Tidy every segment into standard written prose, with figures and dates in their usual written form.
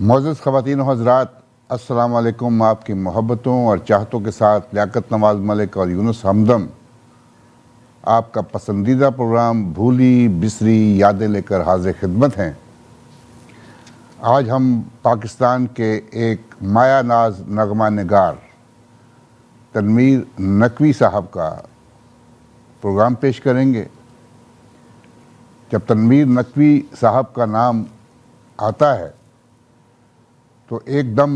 मोअज़्ज़ज़ ख़वातीन और हज़रात, अस्सलाम वालेकुम। आपकी मोहब्बतों और चाहतों के साथ लियाकत नवाज़ मलिक और यूनुस हमदम आपका पसंदीदा प्रोग्राम भूली बिसरी यादें लेकर हाज़िर खिदमत हैं। आज हम पाकिस्तान के एक माया नाज नगमा निगार तनवीर नकवी साहब का प्रोग्राम पेश करेंगे। जब तनवीर नकवी साहब का नाम आता है तो एकदम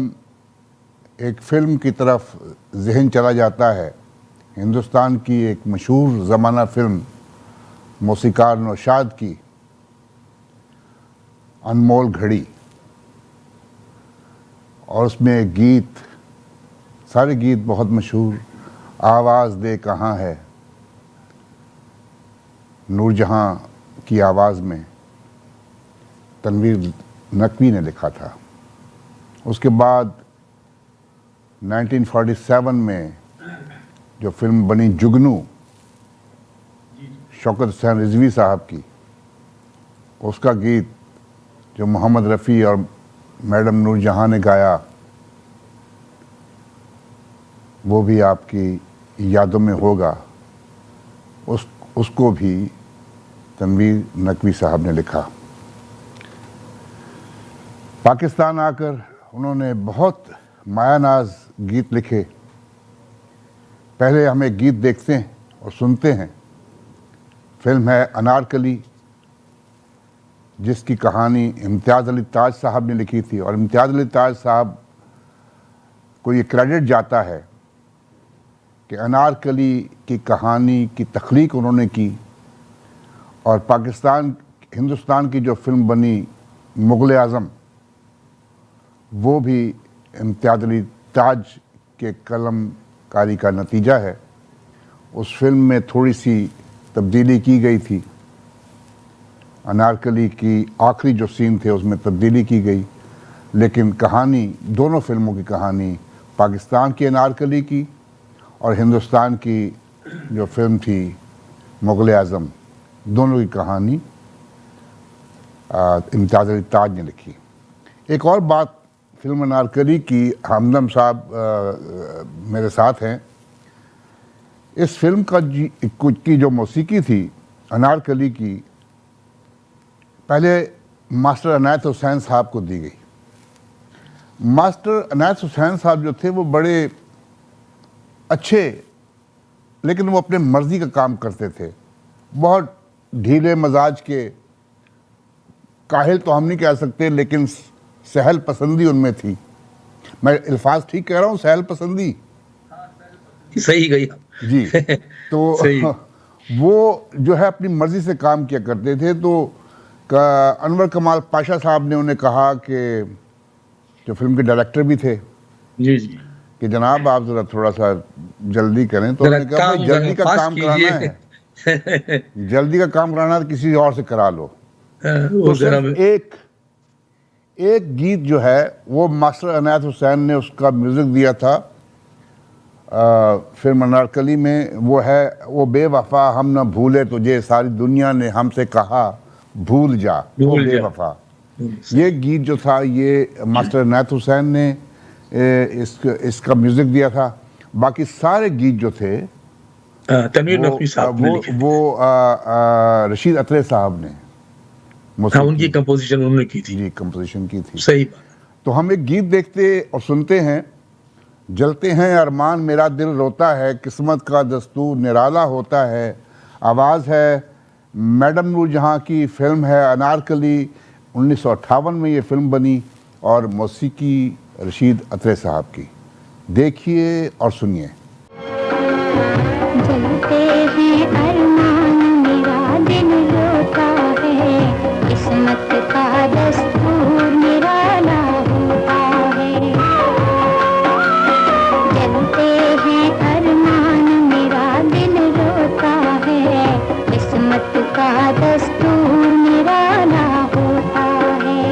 एक फ़िल्म की तरफ जहन चला जाता है। हिंदुस्तान की एक मशहूर ज़माना फ़िल्म मौसीकार नौशाद की अनमोल घड़ी, और उसमें एक गीत, सारे गीत बहुत मशहूर, आवाज़ दे कहाँ है, नूरजहां की आवाज़ में तनवीर नकवी ने लिखा था। उसके बाद 1947 में जो फिल्म बनी जुगनू, शौकत हुसैन रिजवी साहब की, उसका गीत जो मोहम्मद रफ़ी और मैडम नूरजहां ने गाया, वो भी आपकी यादों में होगा। उसको भी तनवीर नकवी साहब ने लिखा। पाकिस्तान आकर उन्होंने बहुत मायानाज गीत लिखे। पहले हम एक गीत देखते हैं और सुनते हैं। फिल्म है अनारकली, जिसकी कहानी इम्तियाज़ अली ताज साहब ने लिखी थी, और इम्तियाज़ अली ताज साहब को ये क्रेडिट जाता है कि अनारकली की कहानी की तख्लीक उन्होंने की, और हिंदुस्तान की जो फिल्म बनी मुग़ल आज़म, वो भी इम्तियाज़ अली ताज के कलमकारी का नतीजा है। उस फिल्म में थोड़ी सी तब्दीली की गई थी। अनारकली की आखिरी जो सीन थे उसमें तब्दीली की गई, लेकिन कहानी, दोनों फिल्मों की कहानी, पाकिस्तान की अनारकली की और हिंदुस्तान की जो फिल्म थी मुग़ल आज़म, दोनों की कहानी इम्तियाज़ अली ताज ने लिखी। एक और बात फिल्म अनारकली की, हमदम साहब मेरे साथ हैं। इस फिल्म की जो मौसीकी थी अनारकली की, पहले मास्टर अनायत हुसैन साहब को दी गई। मास्टर अनायत हुसैन साहब जो थे वो बड़े अच्छे, लेकिन वो अपने मर्ज़ी का काम करते थे। बहुत ढीले मजाज के, काहिल तो हम नहीं कह सकते, लेकिन सहल पसंदी उनमें थी। मैं अल्फाज ठीक कह रहा हूँ? सहल पसंदी सही गई जी। तो सही। वो जो है अपनी मर्जी से काम किया करते थे। तो अनवर कमाल पाशा साहब ने उन्हें कहा कि, जो फिल्म के डायरेक्टर भी थे, जी जी, कि जनाब आप जरा थोड़ा सा जल्दी करें। तो उन्होंने कहा भाई जल्दी का काम कराना है, जल्दी का काम कराना है तो किसी और से करा लो। तो सिर्फ एक गीत जो है वो मास्टर अनायत हुसैन ने उसका म्यूज़िक दिया था फिल्म अनारकली में। वो है वो बेवफा हम न भूले तुझे, सारी दुनिया ने हमसे कहा भूल जा वो बेवफा। ये गीत जो था ये मास्टर अनायत हुसैन ने इसका म्यूज़िक दिया था। बाकी सारे गीत जो थे तनवीर नकवी साहब ने लिखे। वो रशीद अत्रे साहब ने, उनकी कंपोजिशन उन्होंने की थी। जी, कंपोजिशन की थी। सही बात। तो हम एक गीत देखते और सुनते हैं। जलते हैं अरमान मेरा दिल रोता है, किस्मत का दस्तूर निराला होता है। आवाज़ है मैडम नूरजहां की, फिल्म है अनारकली। 1958 में ये फिल्म बनी और मौसीकी रशीद अत्रे साहब की। देखिए और सुनिए। जलते हैं अरमान मेरा दिल रोता है, किस्मत का दस्तूर निराला होता है। जलते हैं अरमान मेरा दिल रोता है, किस्मत का दस्तूर निराला होता है।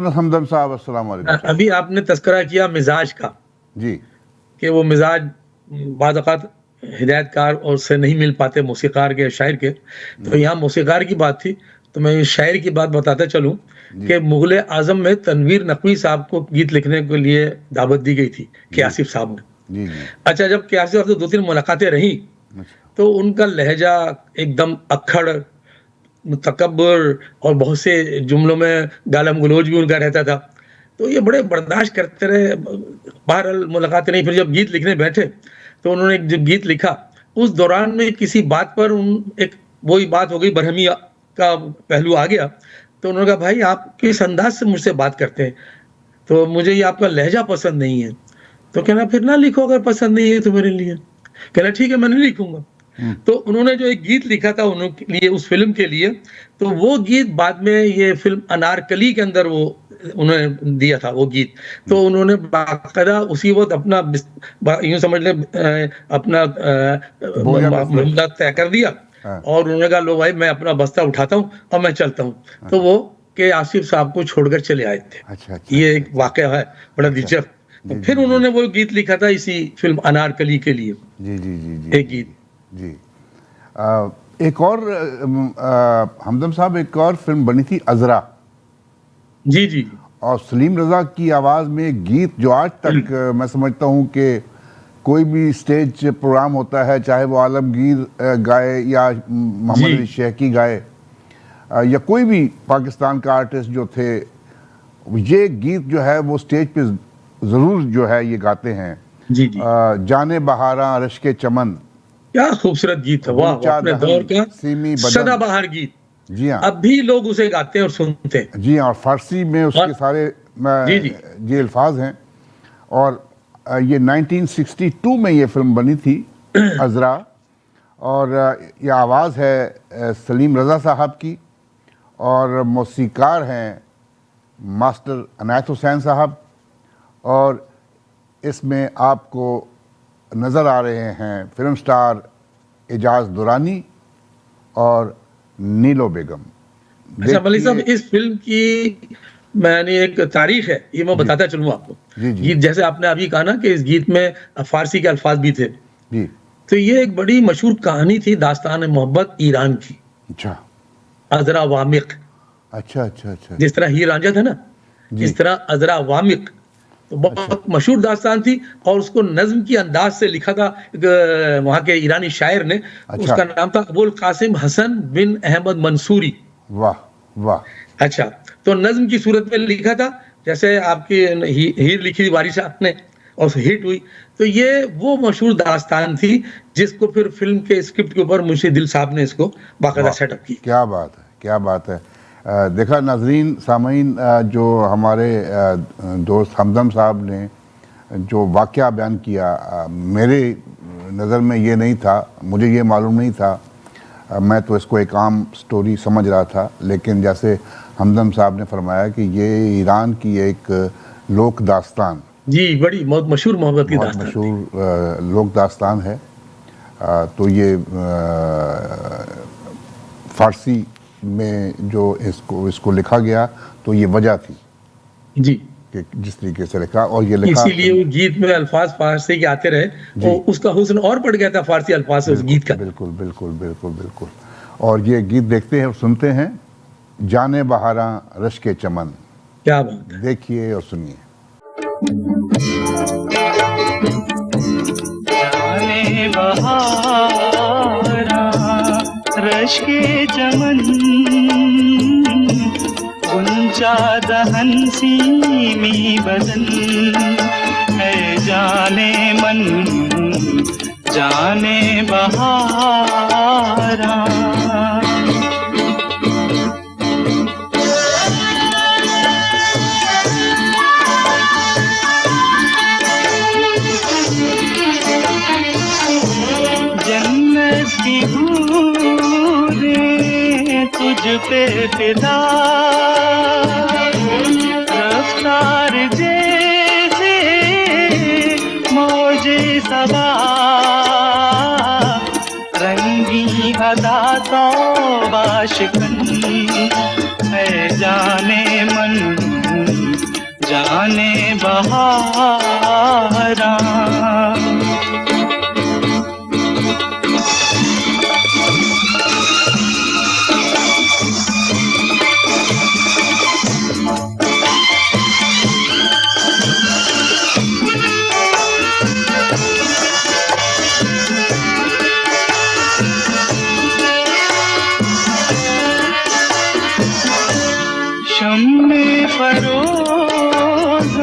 यूनुस हमदम साहब, अस्सलाम वालेकुम। अभी आपने तस्करा किया मिजाज का जी कि वो मिजाज बाद औक़ात हिदायतकार और से नहीं मिल पाते, मौसीक़ार के, शायर के। तो यहाँ मौसीक़ार की बात थी, तो मैं शायर की बात बताता चलूँ कि मुग़ल आज़म में तनवीर नक़वी साहब को गीत लिखने के लिए दावत दी गई थी, के आसिफ साहब ने। जी जी। अच्छा, जब के आसिफ साहब से 2-3 मुलाकातें रही, तो उनका लहजा एकदम अक्खड़, तकब्बुर और बहुत से जुमलों में गालम गलौज भी उनका रहता था। तो ये बड़े बर्दाश्त करते रहे। बहरहाल मुलाकातें नहीं, फिर जब गीत लिखने बैठे, तो उन्होंने एक जब गीत लिखा, उस दौरान में किसी बात पर एक वही बात हो गई, बरहमी का पहलू आ गया। तो उन्होंने कहा, भाई आप किस अंदाज से मुझसे बात करते हैं, तो मुझे ये आपका लहजा पसंद नहीं है। तो कहना, फिर ना लिखो अगर पसंद नहीं है तो मेरे लिए। कहना, ठीक है, मैं नहीं लिखूंगा। तो उन्होंने जो एक गीत लिखा था उनके लिए, उस फिल्म के लिए, तो वो गीत बाद में ये फिल्म अनारकली के अंदर वो उन्होंने दिया था वो गीत। तो उन्होंने बाकायदा उसी वक्त अपना यूं समझ ले अपना मामला तय कर दिया। और उन्होंने कहा, लो भाई, मैं अपना बस्ता उठाता हूँ और मैं चलता हूँ। तो वो के आसिफ साहब को छोड़कर चले आए थे। अच्छा, ये एक वाकया है बड़ा दिलचस्प। तो फिर उन्होंने वो गीत लिखा था इसी फिल्म अनारकली के लिए। जी जी जी जी, एक गीत। जी। एक और हमदम साहब, एक और फिल्म बनी थी अजरा। जी जी। और सलीम रजा की आवाज़ में गीत जो आज तक मैं समझता हूँ कि कोई भी स्टेज प्रोग्राम होता है, चाहे वो आलमगीर गाए या मोहम्मद अली शेखी गाए या कोई भी पाकिस्तान का आर्टिस्ट जो थे, ये गीत जो है वो स्टेज पे ज़रूर जो है ये गाते हैं। जी जी। जाने बहारा रश्के चमन, क्या खूबसूरत गीत है, वाह, अपने दौर का सदाबहार गीत। जी हाँ, अब भी लोग उसे गाते हैं और सुनते हैं। जी हाँ, और फारसी में उसके सारे ये अल्फाज हैं। और ये 1962 में ये फिल्म बनी थी अजरा। और ये आवाज़ है सलीम रज़ा साहब की, और मौसीकार हैं मास्टर अनायत हुसैन साहब। और इसमें आपको नज़र आ रहे हैं फिल्म स्टार एजाज दुरानी और नीलो बेगम। अच्छा मलिक साहब, इस फिल्म की मैंने एक तारीख है, ये मैं बताता चलूँ आपको। गीत जैसे आपने अभी कहा ना कि इस गीत में फारसी के अल्फाज भी थे जी, तो ये एक बड़ी मशहूर कहानी थी, दास्तान मोहब्बत ईरान की। अच्छा, अजरा वामिक। अच्छा अच्छा अच्छा, जिस तरह हीर रांझा था ना, इस तरह अजरा वामिक तो बहुत मशहूर दास्तान थी। और उसको नज्म की अंदाज से लिखा था वहाँ के ईरानी शायर ने। उसका नाम था अबुल कासिम हसन बिन अहमद मंसूरी। वाह वाह। अच्छा, तो नज्म की सूरत में लिखा था, जैसे आपकी हीर लिखी थी बारिश आपने और हिट हुई। तो ये वो मशहूर दास्तान थी जिसको फिर फिल्म के स्क्रिप्ट के ऊपर मुंशी दिल साहब ने इसको बाकायदा सेटअप की। क्या बात है, क्या बात है। देखा नाजरीन, सामीन, जो हमारे दोस्त हमदम साहब ने जो वाक़या बयान किया, मेरे नज़र में ये नहीं था, मुझे ये मालूम नहीं था। मैं तो इसको एक आम स्टोरी समझ रहा था, लेकिन जैसे हमदम साहब ने फरमाया कि ये ईरान की एक लोक दास्तान, जी, बड़ी बहुत मशहूर मोहब्बत की दास्तान, मशहूर लोक दास्तान है। तो ये फारसी में जो इसको लिखा गया, तो ये वजह थी जी कि जिस तरीके से लिखा। और ये लिखा इसीलिए वो गीत में अल्फाज फारसी के आते रहे और उसका हुस्न और बढ़ गया था फारसी अल्फाज से उस गीत का। बिल्कुल बिल्कुल बिल्कुल बिल्कुल। और ये गीत देखते हैं और सुनते हैं, जाने बहारा रश्के चमन। क्या बात है, देखिए और सुनिए। जाने बहारा रश्के चमन, गुंजा दहन सीमी बदन, है जाने मन जाने बहारा। जन्नत की बूंदें तुझ पे फिदा, रफ्तार जैसे मौजे सबा, रंगी अदा तो बाशिकन, है जाने मन जाने बहारा शम्मे फरोज़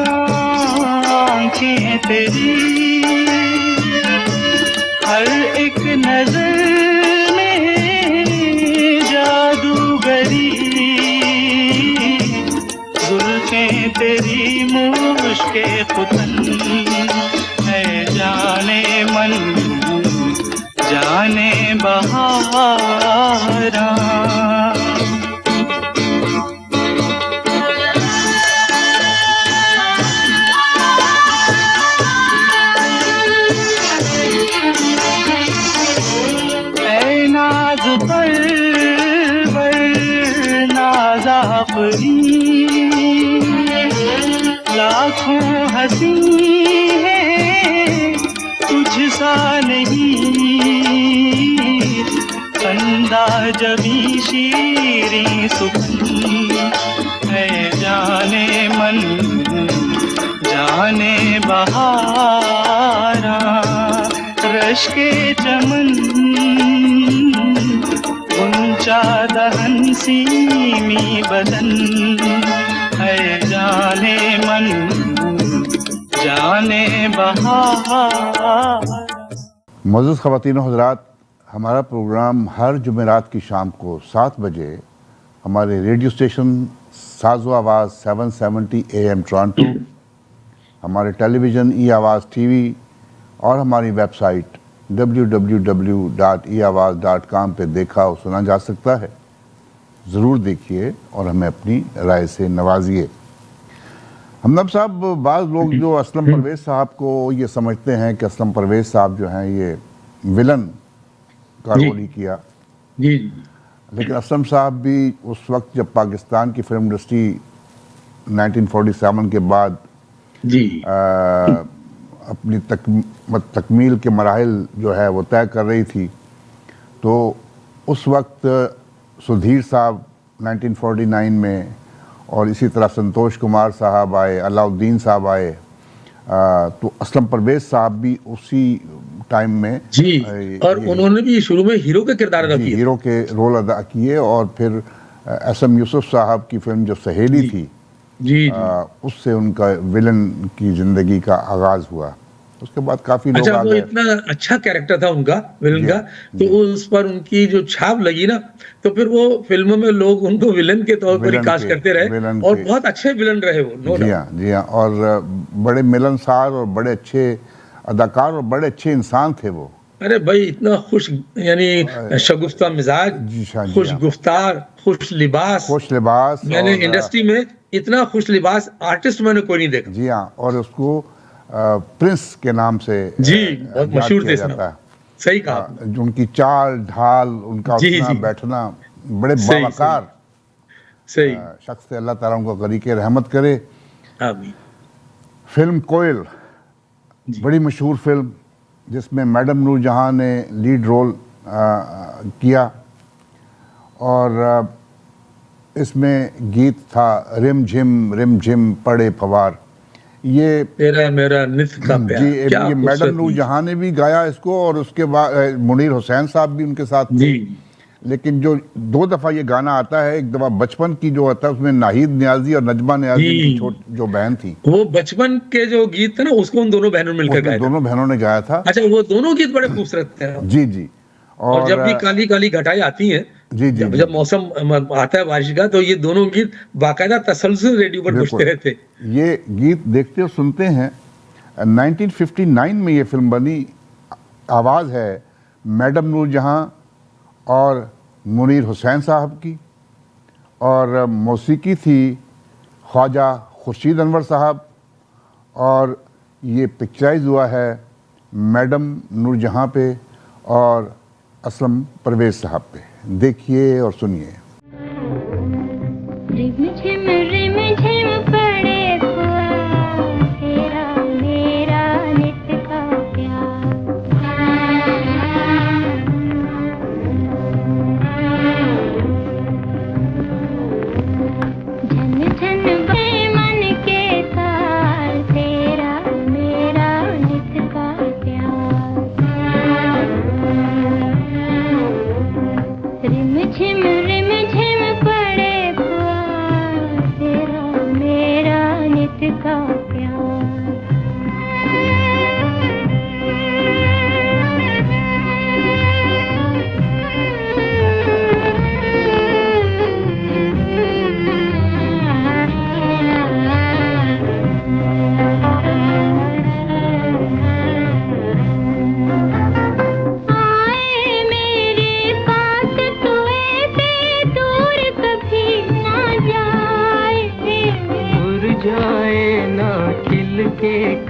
आँखें तेरी हर एक नजर में जादूगरी जुल्फ़ें तेरी मुश्के खुतन है जाने मन जाने बहारा लाखों हंसी है तुझ सा नहीं कंदा जबी शीरी सुखन है जाने मन जाने बहारा रश के चमन ऊंचा दहन सीमी बदन है जाने मन जाने बहार। मौजूद ख़वातीन और हज़रात, हमारा प्रोग्राम हर जुमेरात की शाम को 7 बजे हमारे रेडियो स्टेशन साज़ो आवाज़ 770 AM टोरंटो, हमारे टेलीविज़न ई आवाज़ टीवी और हमारी वेबसाइट www.eawaz.com पे देखा और सुना जा सकता है। ज़रूर देखिए और हमें अपनी राय से नवाजिए। हमदम साहब, बाज़ लोग जो असलम परवेज़ साहब को ये समझते हैं कि असलम परवेज़ साहब जो हैं ये विलन का रोल ही किया, जी लेकिन असलम साहब भी उस वक्त जब पाकिस्तान की फिल्म इंडस्ट्री 1947 के बाद जी अपनी तकमील के मराहिल जो है वो तय कर रही थी, तो उस वक्त सुधीर साहब 1949 में और इसी तरह संतोष कुमार साहब आए, अलाउद्दीन साहब आए, तो असलम परवेज़ साहब भी उसी टाइम में जी और उन्होंने भी शुरू में हीरो के किरदार अदा किए, हीरो के रोल अदा किए। और फिर एसएम यूसुफ साहब की फिल्म जो सहेली थी जी उससे उनका विलन की जिंदगी का आगाज हुआ। उसके बाद काफी लोग अच्छा, आ वो गए। इतना अच्छा कैरेक्टर था उनका विलन का, तो उस पर उनकी जो छाप लगी ना, तो फिर वो फिल्मों में लोग उनको विलन के तौर पर ही विलन कास्ट के- करते रहे विलन और के- बहुत अच्छे विलन रहे वो, नो जी डाउट। हाँ, जी हाँ। और बड़े मिलनसार और बड़े अच्छे अदाकार और बड़े अच्छे इंसान थे वो। अरे भाई, इतना खुश, यानी शगुफ्ता मिजाज, जी हाँ, जी खुश हाँ। गुफ्तार, खुश लिबास। खुश लिबास मैंने और इंडस्ट्री में इतना खुश लिबास आर्टिस्ट मैंने कोई नहीं देखा। जी हाँ, और उसको प्रिंस के नाम से जी, बहुत याद मशहूर किया थे इस जाता नाम। है। सही कहा आपने। जो उनकी चाल ढाल, उनका जी, उठना जी। बैठना, बड़े सही, बावकार सही। शख्स थे। अल्लाह ताला उनको गरीके रहमत करे। आमीन। फिल्म कोयल, जी। बड़ी मशहूर फिल्म जिसमें मैडम नूरजहां ने लीड रोल किया और इसमें गीत था रिम झिम पड़े फवार। ये तेरा मेरा नित का प्यार, जी, क्या ये मैडम खूबसूरत गीत। नूरजहां ने भी गाया इसको और उसके बाद मुनीर हुसैन साहब भी उनके साथ थे। जी लेकिन जो 2 दफ़ा ये गाना आता है, एक दफ़ा बचपन की जो आता है उसमें नाहिद नियाजी और नजमा नियाजी जी। की जो बहन थी, वो बचपन के जो गीत थे ना, उसको उन दोनों बहनों ने मिलकर उसमें गाया था। दोनों बहनों ने गाया था। अच्छा, वो दोनों गीत बड़े खूबसूरत थे। जी जी। और जब भी काली काली घटाएं आती हैं, जी जी जब मौसम आता है बारिश का, तो ये दोनों गीत बाकायदा तसलसल रेडियो पर बिल्कुल। बजते रहते। ये गीत देखते और सुनते हैं। 1959 में ये फिल्म बनी। आवाज़ है मैडम नूरजहां और मुनीर हुसैन साहब की और मौसीकी थी ख्वाजा खुर्शीद अनवर साहब और ये पिक्चराइज हुआ है मैडम नूरजहां पे और असलम परवेज़ साहब पे। देखिए और सुनिए। रिम झिम पड़े फुआ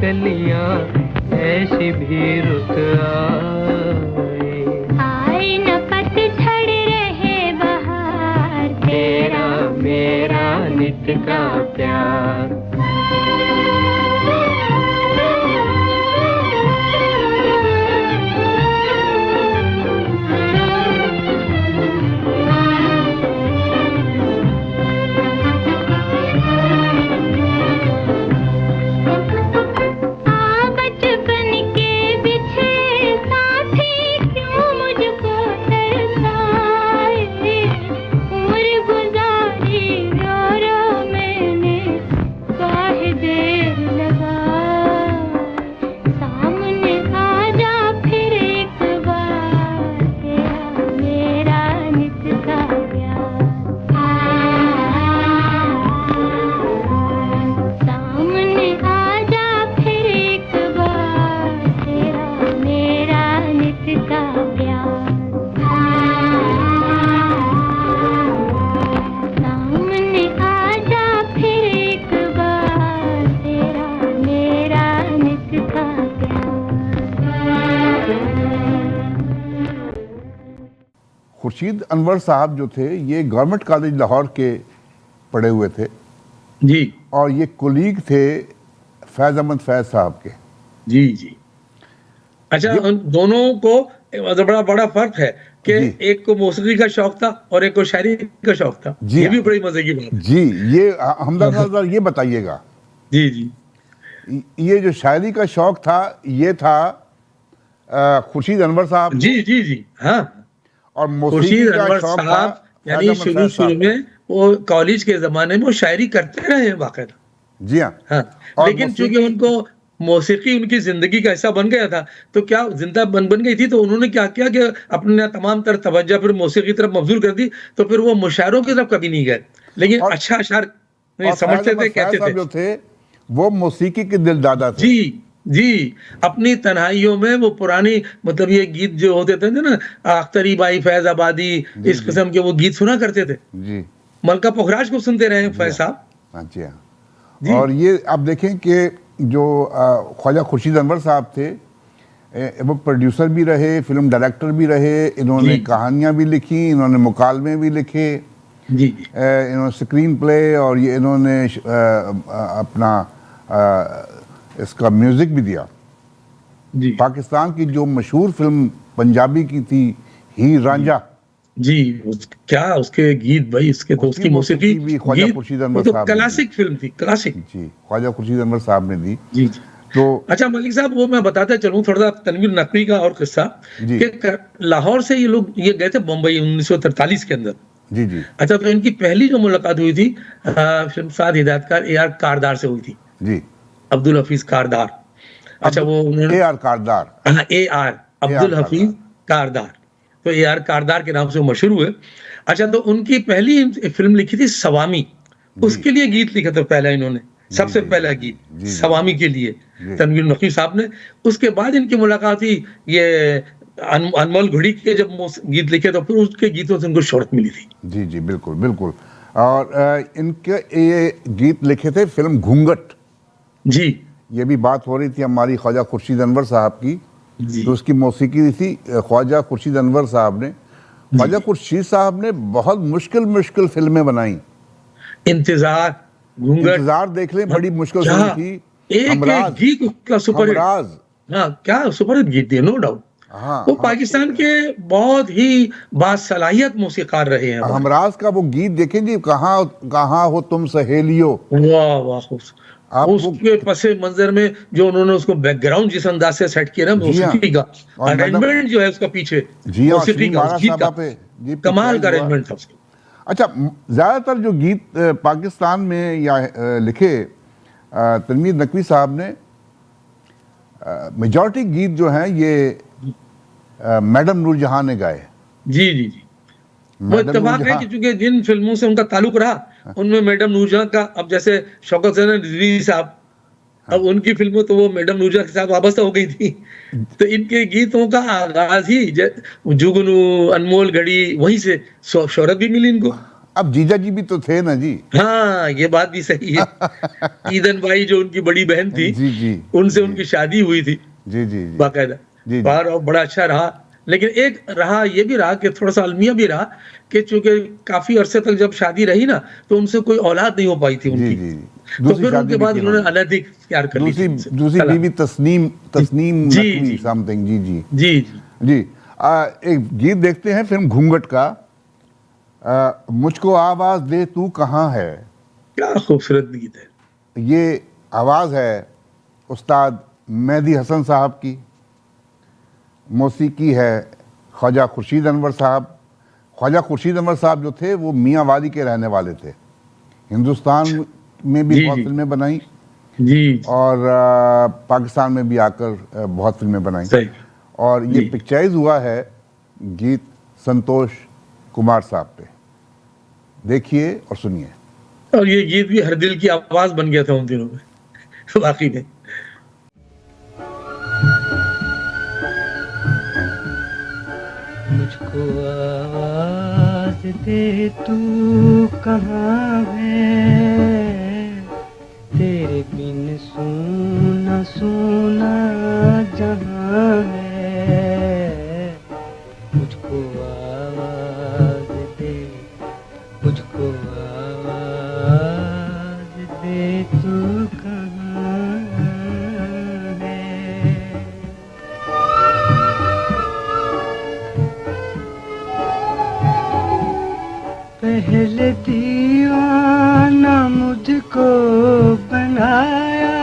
कलियां ऐसी भी रुत आए न पतझड़ रहे बहार, तेरा मेरा नित का प्यार। खुर्शीद अनवर साहब जो थे ये गवर्नमेंट कॉलेज लाहौर के पढ़े हुए थे जी और ये कुलीग थे फैज़ अहमद फैज़ साहब के। जी जी। अच्छा, उन दोनों को बड़ा बड़ा फर्क है कि जी। एक को मौसीकी का शौक था और एक को शायरी का शौक था। जी। ये भी बड़ी मजे की बात है। जी, ये हमदर्द साहब जरा ये बताइएगा, जी जी। ये जो शायरी का शौक था ये था खुर्शीद अनवर साहब जी जी जी। हाँ, और मौसीकी खुर्शीद का अनवर शौक था साहब फैज़ यानी अहमद शुरू फैज़ शुरू साहब। में वो कॉलेज के जमाने में वो शायरी करते रहे हैं बाकायदा। जी हाँ। हाँ, और लेकिन चूंकि मौसीकी- उनको मौसीकी उनकी जिंदगी का हिस्सा बन गया था, तो क्या जिंदा बन गई थी, तो उन्होंने क्या किया कि अपने तमाम तर तवज्जो फिर मौसीकी की तरफ मबजूल कर दी, तो फिर वो मुशायरों की तरफ कभी नहीं गए, लेकिन और- अच्छा अशार और समझते फैज़ थे, अहमद फैज़ कहते साहब थे। जो थे वो मौसीकी के दिलदादा थे। जी जी। अपनी तन्हाइयों में वो पुरानी मतलब ये गीत जो होते थे ना, अख्तरी बाई फैज आबादी, इस किस्म के वो गीत सुना करते थे। जी मलका पुखराज को सुनते रहे हैं फैज साहब। हाँ जी हाँ। जी। और ये आप देखें कि जो ख्वाजा खुर्शीद अनवर साहब थे वो प्रोड्यूसर भी रहे, फिल्म डायरेक्टर भी रहे, इन्होंने जी। कहानियाँ भी लिखी, इन्होंने मुकालमे भी लिखे, जी जी। इन्होंने स्क्रीन प्ले और ये इन्होंने अपना इसका म्यूज़िक भी दिया। जी पाकिस्तान की जो मशहूर फिल्म पंजाबी की थी हीर रांझा, जी। क्या उसके गीत भाई, इसके तो उसकी उसकी मौसीकी मौसीकी भी ख्वाजा गीत, खुर्शीद वो अनवर तो साहब ने क्लासिक फिल्म थी, क्लासिक। जी ख्वाजा खुर्शीद अनवर साहब ने दी। जी जी। तो अच्छा मलिक साहब, वो मैं बताता चलूं थोड़ा सा तनवीर नकवी का और किस्सा जी। कि लाहौर से ये लोग ये गए थे बम्बई 1943 के अंदर। जी जी अच्छा, तो इनकी पहली जो मुलाकात हुई थी शमशाद हिदायतकार ए आर कारदार से हुई थी, जी अब्दुल हफीज कारदार। अच्छा, वो उन्होंने AR Kardar. A R Abdul Hafeez Kardar, तो ए आर कारदार के नाम से वो मशहूर हुए। अच्छा, तो उनकी पहली फिल्म लिखी थी सवामी, उसके लिए गीत लिखा था पहला इन्होंने, सबसे जी, पहला जी, गीत जी। सवामी के लिए जी। तनवीर नकवी साहब ने। उसके बाद इनकी मुलाकात हुई ये अनमोल घड़ी के, जब गीत लिखे तो फिर उसके गीतों से उनको शोहरत मिली थी। जी जी बिल्कुल बिल्कुल। और इनके ये गीत लिखे थे फिल्म घूंघट। जी ये भी बात हो रही थी हमारी ख्वाजा खुर्शीद अनवर साहब की, जी तो उसकी मौसीकी थी ख्वाजा खुर्शीद अनवर साहब ने। ख्वाजा खुर्शीद साहब ने बहुत मुश्किल मुश्किल फिल्में बनाई। इंतजार, घूंघट, इंतजार देख लें, बड़ी मुश्किल क्या फिल्म थी। एक हमराज, गीत उसका सुपरहिट। हमराज, हाँ, क्या सुपरहिट गीत थे, नो डाउट। हाँ वो पाकिस्तान के बहुत ही बासलाहियत मौसीकार रहे हैं। हमराज का वो गीत देखें जी, कहाँ कहाँ हो तुम सहेलियो। वाह वाह, आप उसके पसे मंजर में जो उन्होंने उसको बैकग्राउंड जिस अंदाज से सेट किया ना जी हाँ। मौसीकी का और मैडम- अरेंजमेंट जो है उसका पीछे जी हाँ, मौसीकी श्री का, महाराज उस गीत साहबा का पे जी कमाल का पिक्चराइज हुआ। अरेंजमेंट था उसका। अच्छा, ज़्यादातर जो गीत पाकिस्तान में या लिखे तनवीर नकवी साहब ने, मेजॉरिटी गीत जो हैं ये मैडम नूरजहां ने गाए। जी जी जी। वो मैडम इत्तेफाक है नूरजहां, कि चूंकि जिन फिल्मों से उनका ताल्लुक रहा उनमें मैडम नूरजहां का, अब जैसे शौकत हुसैन रिजवी साहब, अब उनकी फिल्मों तो वो मैडम नूरजहां के साथ वाबस्ता हो गई थी, तो इनके गीतों का आगाज ही जुगनू, अनमोल घड़ी, वहीं से शोहरत भी मिली इनको। अब जीजा जी भी तो थे ना जी। हाँ, ये बात भी सही है। ईदन बाई जो उनकी बड़ी बहन थी, जी जी उनसे जी उनकी शादी हुई थी जी जी जी बाकायदा। जी जी और बड़ा अच्छा रहा। लेकिन एक रहा, ये भी रहा कि थोड़ा सा अलमिया भी रहा कि चूंकि काफी अरसे तक जब शादी रही ना, तो उनसे कोई औलाद नहीं हो पाई थी जी उनकी। जी जी तो दूसरी फिर शादी उनके भी बाद की उन्होंने उन्होंने। अनधिक प्यार कर ली थी दूसरी उनसे। दूसरी सलाम। बीवी तस्नीम तस्नीम जी नकवी जी समथिंग। जी जी जी जी। जी एक गीत देखते हैं फिल्म घूंघट का। मुझको आवाज दे तू कहाँ है। क्या खूबसूरत गीत है। ये आवाज़ है उस्ताद मेहदी हसन साहब की, मौसीकी है ख्वाजा खुर्शीद अनवर साहब। ख्वाजा खुर्शीद अनवर साहब जो थे वो मियाँ वाली के रहने वाले थे। हिंदुस्तान में भी जी बहुत जी फिल्में बनाई जी। और पाकिस्तान में भी आकर बहुत फिल्में बनाई। सही। और ये जी। पिक्चराइज हुआ है गीत संतोष कुमार साहब पे। देखिए और सुनिए। और ये गीत भी हर दिल की आवाज बन गया था उन दिनों में। वाकई में। मुझको आवाज दे तू कहाँ है, तेरे बिन सुना सुना जहाँ है। मुझको आवाज दे, मुझको आवाज दे तू कहाँ है। पहले दीवाना मुझको बनाया,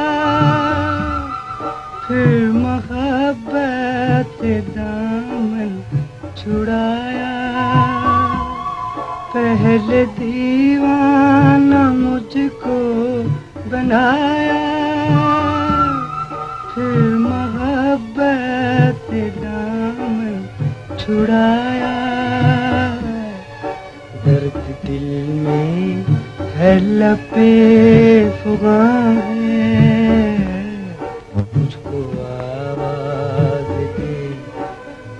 फिर मोहब्बत दामन छुड़ाया। पहले दीवाना मुझको बनाया, फिर मोहब्बत दामन छुड़ाया। दर्द दिल में है लपे फुगा है, मुझको आवाज दे,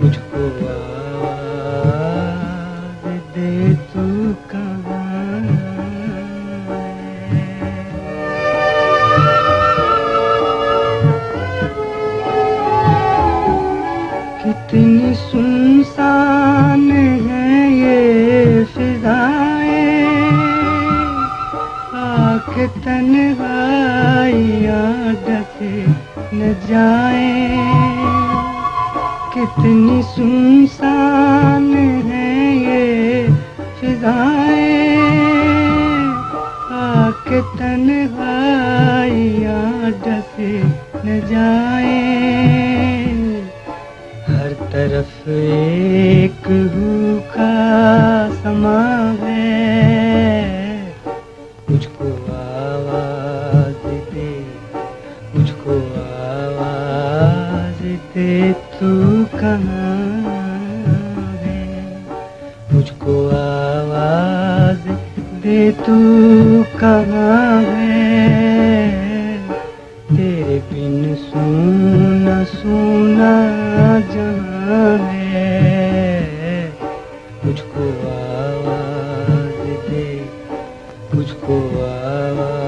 मुझको आवाज दे तू कहाँ है। कितनी सुनसान है ये फिजाएं, आके तन्हाइयाँ डसे न जाएं। कितनी सुनसान है ये फिजाएं, आके तन्हाइयाँ डसे न जाएं। हर तरफ एक भूखा समा है, मुझको आवाज दे, मुझको आवाज दे तू कहाँ है। मुझको आवाज दे तू कहाँ है, तेरे बिन सुना सुना जहाँ है। मुझको आवाज दे, मुझको आवाज।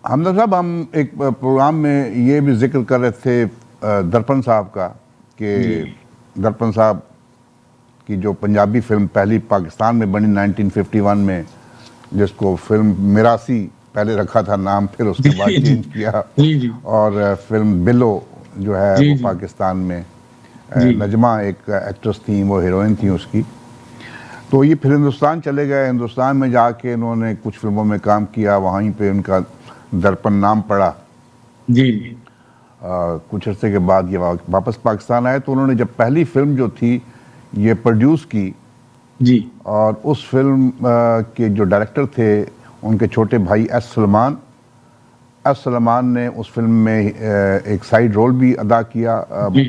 हमदा साहब, हम एक प्रोग्राम में ये भी जिक्र कर रहे थे दर्पण साहब का कि दर्पण साहब की जो पंजाबी फिल्म पहली पाकिस्तान में बनी 1951 में, जिसको फिल्म मिरासी पहले रखा था नाम, फिर उसके बाद चेंज किया। जी जी। और फिल्म बिलो जो है जी, वो जी। पाकिस्तान में जी। नजमा एक एक्ट्रेस थी, वो हीरोइन थी उसकी। तो ये फिर हिंदुस्तान चले गए। हिंदुस्तान में जाके इन्होंने कुछ फिल्मों में काम किया, वहीं पे उनका दर्पण नाम पड़ा। जी जी। कुछ अर्से के बाद ये वापस पाकिस्तान आए, तो उन्होंने जब पहली फिल्म जो थी ये प्रोड्यूस की, जी और उस फिल्म के जो डायरेक्टर थे उनके छोटे भाई एस सलमान ने उस फिल्म में एक साइड रोल भी अदा किया जी।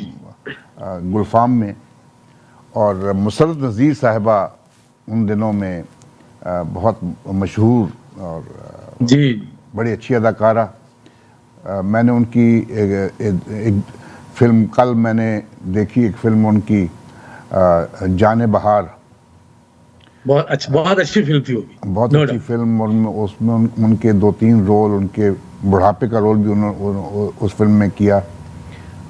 गुलफाम में। और मुसरत नज़ीर साहिबा उन दिनों में बहुत मशहूर और जी बड़ी अच्छी अदाकारा। मैंने उनकी एक फिल्म कल मैंने देखी, एक फिल्म उनकी जाने बहार, बहुत अच्छी फिल्म थी वो भी, बहुत no अच्छी doubt। फिल्म, और उसमें उनके 2-3 रोल, उनके बुढ़ापे का रोल भी उन्होंने उस फिल्म में किया,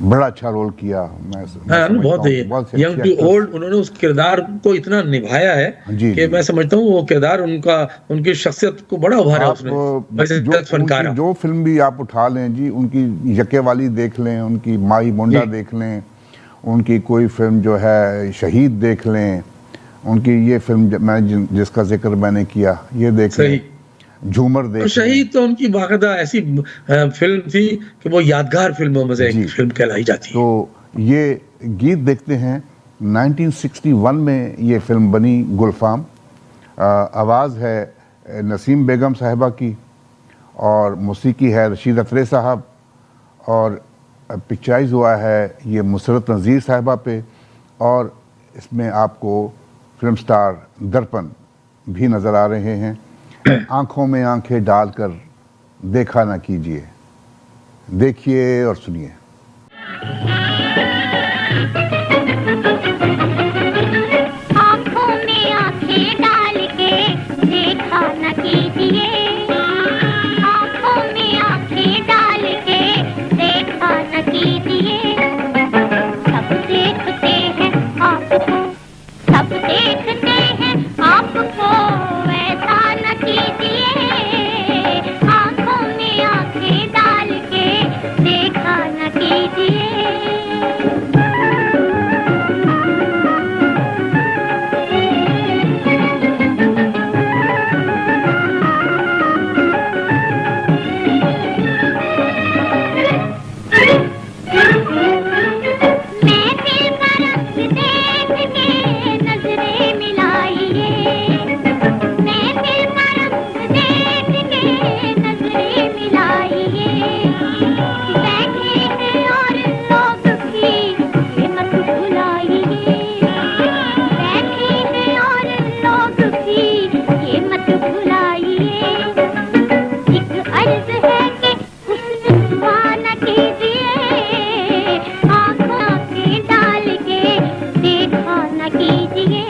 बड़ा अच्छा रोल किया। मैं हाँ, समझता बहुत हूँ बहुत से यंग अच्छे टू actors- ओल्ड उन्होंने उस किरदार को इतना निभाया है जी, कि जी। मैं समझता हूँ वो किरदार उनकी शख्सियत को बड़ा उभारा आप उसने, वैसे जो उनकी फनकार। जो फिल्म भी आप उठा लें जी, उनकी यके वाली देख लें, उनकी माई मुंडा जी। देख लें, उनकी कोई फिल्म जो है शहीद देख लें, उनकी ये फिल्म जिसका जिक्र मैंने किया ये देख लें, सही। झूमर और देख लें। शहीद तो उनकी बाकायदा ऐसी फिल्म थी कि वो यादगार फिल्मों में से जी। एक फिल्म कहलाई जाती है। तो ये गीत देखते हैं। 1961 में ये फिल्म बनी गुलफाम। आवाज़ है नसीम बेगम साहिबा की और मौसीकी है रशीद अतरे साहब, और पिक्चराइज हुआ है ये मुसरत नज़ीर साहिबा पे, और इसमें आपको फिल्म स्टार दर्पण भी नज़र आ रहे हैं। आंखों में आंखें डालकर देखा ना कीजिए, देखिए और सुनिए। आँखों में आँखें डाल के देखा न कीजिए, आँखों में आँखें डाल के देखा न कीजिए। सब देखते हैं आपको, सब देखते हैं आपको, ऐसा न कीजिए। आँखों में आँखें डाल के देखा न कीजिए। महफिल का रंग देख के नजरें मिलाइए, महफिल का रंग देख के नजरें मिलाइए। बैठे हैं और लोग भी ये मत भुलाइए, बैठे हैं और लोग भी ये मत भुलाइए। एक अर्ज है कि हुस्न सुहाना कीजिए, आँखों में डाल के देखा न कीजिए।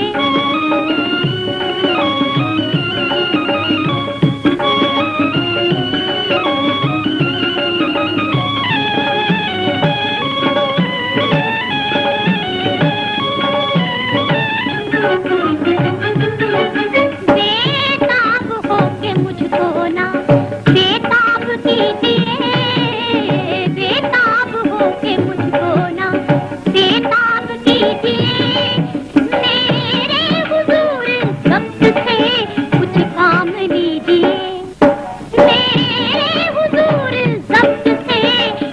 बेताब होके मुझको ना बेताब कीजिए, बेताब होके मुझको ना बेताब कीजिए। मेरे हुजूर जब्त से कुछ काम लीजिए, मेरे हुजूर जब्त से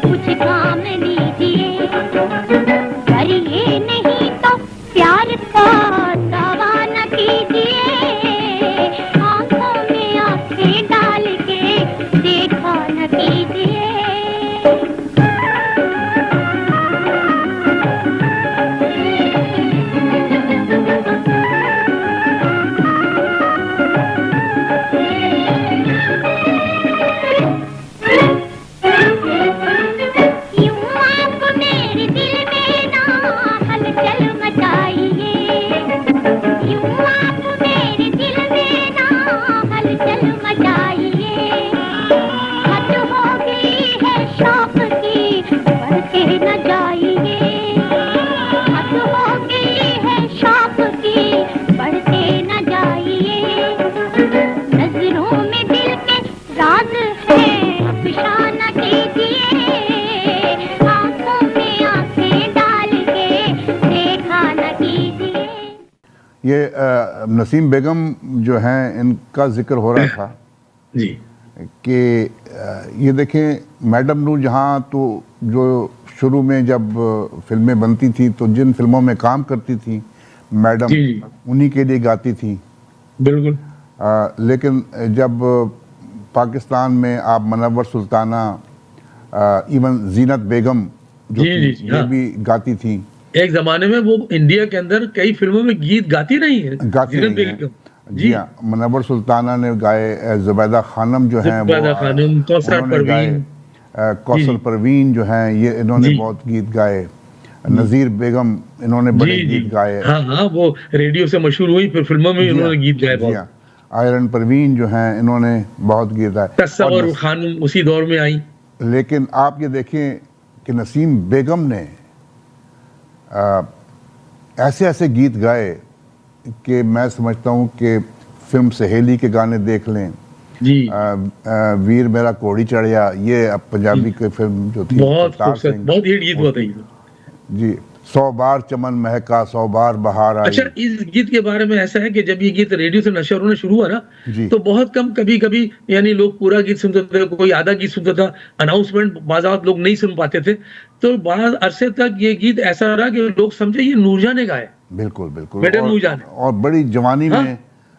कुछ काम लीजिए। करिए नहीं तो प्यार का दावा न कीजिए, आँखों में आँखें डाल के देखा न कीजिए। यूं आप मेरे दिल में ना हलचल मचाइए, यूं आप मेरे दिल में ना हलचल मचाइए। हद हो गई है शौक की, बढ़ के न जाइए, हद हो गई है शौक की, बढ़ के न जाइए। नजरों में दिल के राज है, अफशा न कीजिए, आँखों में आँखें डाल के देखा न कीजिए। ये नसीम बेगम जो हैं, इनका जिक्र हो रहा था जी। कि ये देखें मैडम नूरजहां तो जो शुरू में जब फिल्में बनती थी तो जिन फिल्मों में काम करती थी मैडम, जी, जी। उन्हीं के लिए गाती थी। बिल्कुल। लेकिन जब पाकिस्तान में आप मनव्वर सुल्ताना, इवन जीनत बेगम जो जी, थी, जी, जी, ये हाँ। भी गाती थी। एक जमाने में वो इंडिया के अंदर कई फिल्मों में गीत गाती रही है, गाती जीनत रही हैं। बेगम। जी हाँ, मनव्वर सुल्ताना ने गाए, जुबैदा खानम जो हैं जुबैदा खानम, कौसर उन्होंने गाए, परवीन। कौसर जी, जी। परवीन जो हैं, ये इन्होंने जी। बहुत गीत गाए। नज़ीर बेगम, इन्होंने बड़े जी गीत जी गाए। हाँ हाँ, वो रेडियो से मशहूर हुई, फिर फिल्मों में भी जी हाँ, उन्होंने गीत गाए जी बहुत। हाँ। आयरन परवीन जो हैं, इन्होंने बहुत गीत गाए। और तस्वर खानम उसी दौर में आई। लेकिन आप ये देखें कि नसीम बेगम ने ऐसे ऐसे गीत गाए कि मैं समझता हूँ कि फिल्म सहेली के गाने देख लें, जी वीर मेरा कोड़ी चढ़िया, ये अब पंजाबी की फिल्म जो थी बहुत करतार खूबसूरत, सिंह, बहुत हिट गीत हुआ था ये। जी, 100 बार चमन महका 100 बार बहार अच्छा, आई। इस गीत के बारे में ऐसा है कि जब ये गीत रेडियो से नशर होना शुरू हुआ ना, जी तो बहुत कम कभी कभी यानी लोग पूरा गीत सुनते थे, कोई आधा गीत सुनता था, अनाउंसमेंट बाज़ात लोग नहीं सुन पाते थे। तो बाद अरसे तक ये गीत ऐसा रहा कि लोग समझे ये नूरजहां ने गाया, बिल्कुल बिल्कुल। मैडम नूरजहां। और बड़ी जवानी हाँ, में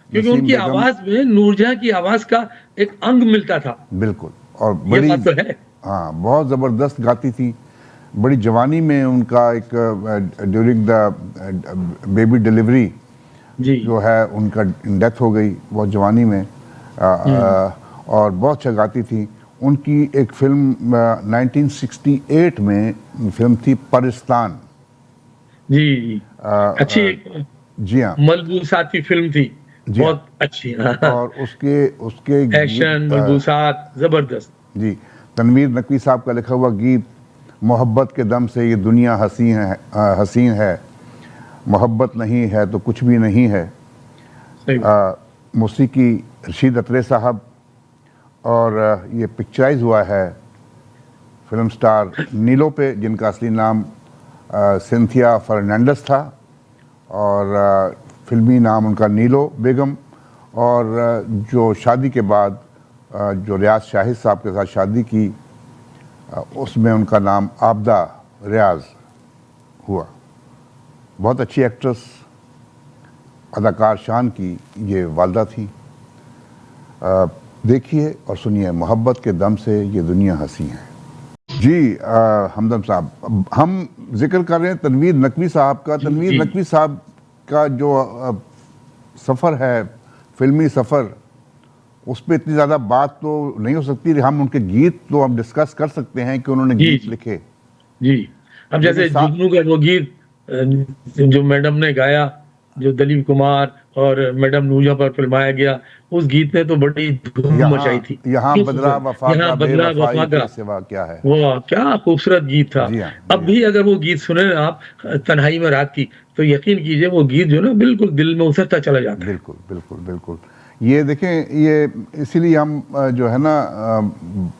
क्योंकि नसीम उनकी बेगम, आवाज में नूरजहां की आवाज का एक अंग मिलता था। बिल्कुल, और ये बड़ी, बात तो है। हाँ, बहुत ज़बरदस्त गाती थी। बड़ी जवानी में उनका एक ड्यूरिंग द बेबी डिलीवरी जी जो है उनका डेथ हो गई बहुत जवानी में। और बहुत अच्छा गाती थी। उनकी एक फिल्म 1968 में फिल्म थी परिस्तान। जी जी अच्छी एक जी हाँ, मलबूसाती फिल्म थी, जी हाँ। बहुत अच्छी। हाँ, और उसके उसके एक्शन गीत, मलबूसात जबरदस्त। जी, तनवीर नकवी साहब का लिखा हुआ गीत, मोहब्बत के दम से ये दुनिया हसीन है, मोहब्बत नहीं है तो कुछ भी नहीं है। सही बात। मौसीकी रशीद अतरे साहब, और ये पिक्चराइज हुआ है फिल्म स्टार नीलो पे, जिनका असली नाम सिंथिया फर्नांडिस था और फिल्मी नाम उनका नीलो बेगम। और जो शादी के बाद जो रियाज शाहिद साहब के साथ शादी की, उसमें उनका नाम आबदा रियाज हुआ। बहुत अच्छी एक्ट्रेस, अदाकार शान की ये वालदा थी। देखिए और सुनिए, मोहब्बत के दम से ये दुनिया हंसी है। जी हमदम साहब, हम जिक्र कर रहे हैं तनवीर नकवी साहब का। तनवीर नकवी साहब का जो सफ़र है, फिल्मी सफ़र, उस पर इतनी ज़्यादा बात तो नहीं हो सकती। हम उनके गीत तो हम डिस्कस कर सकते हैं कि उन्होंने गीत लिखे। जी, अब जैसे जुगनू का वो गीत जो मैडम ने गाया, जो दिलीप कुमार और मैडम नूरजहां पर फिल्माया गया, उस गीत ने तो बड़ी धूम मचाई थी। यहाँ बदला वफा का बेवफाई के सिवा क्या है। वाह, क्या खूबसूरत गीत था। अब भी अगर वो गीत सुने आप तन्हाई में रात की, तो यकीन कीजिए वो गीत जो ना बिल्कुल दिल में उतरता चला जाता है। बिल्कुल बिल्कुल बिल्कुल। ये देखें, ये इसीलिए हम जो है ना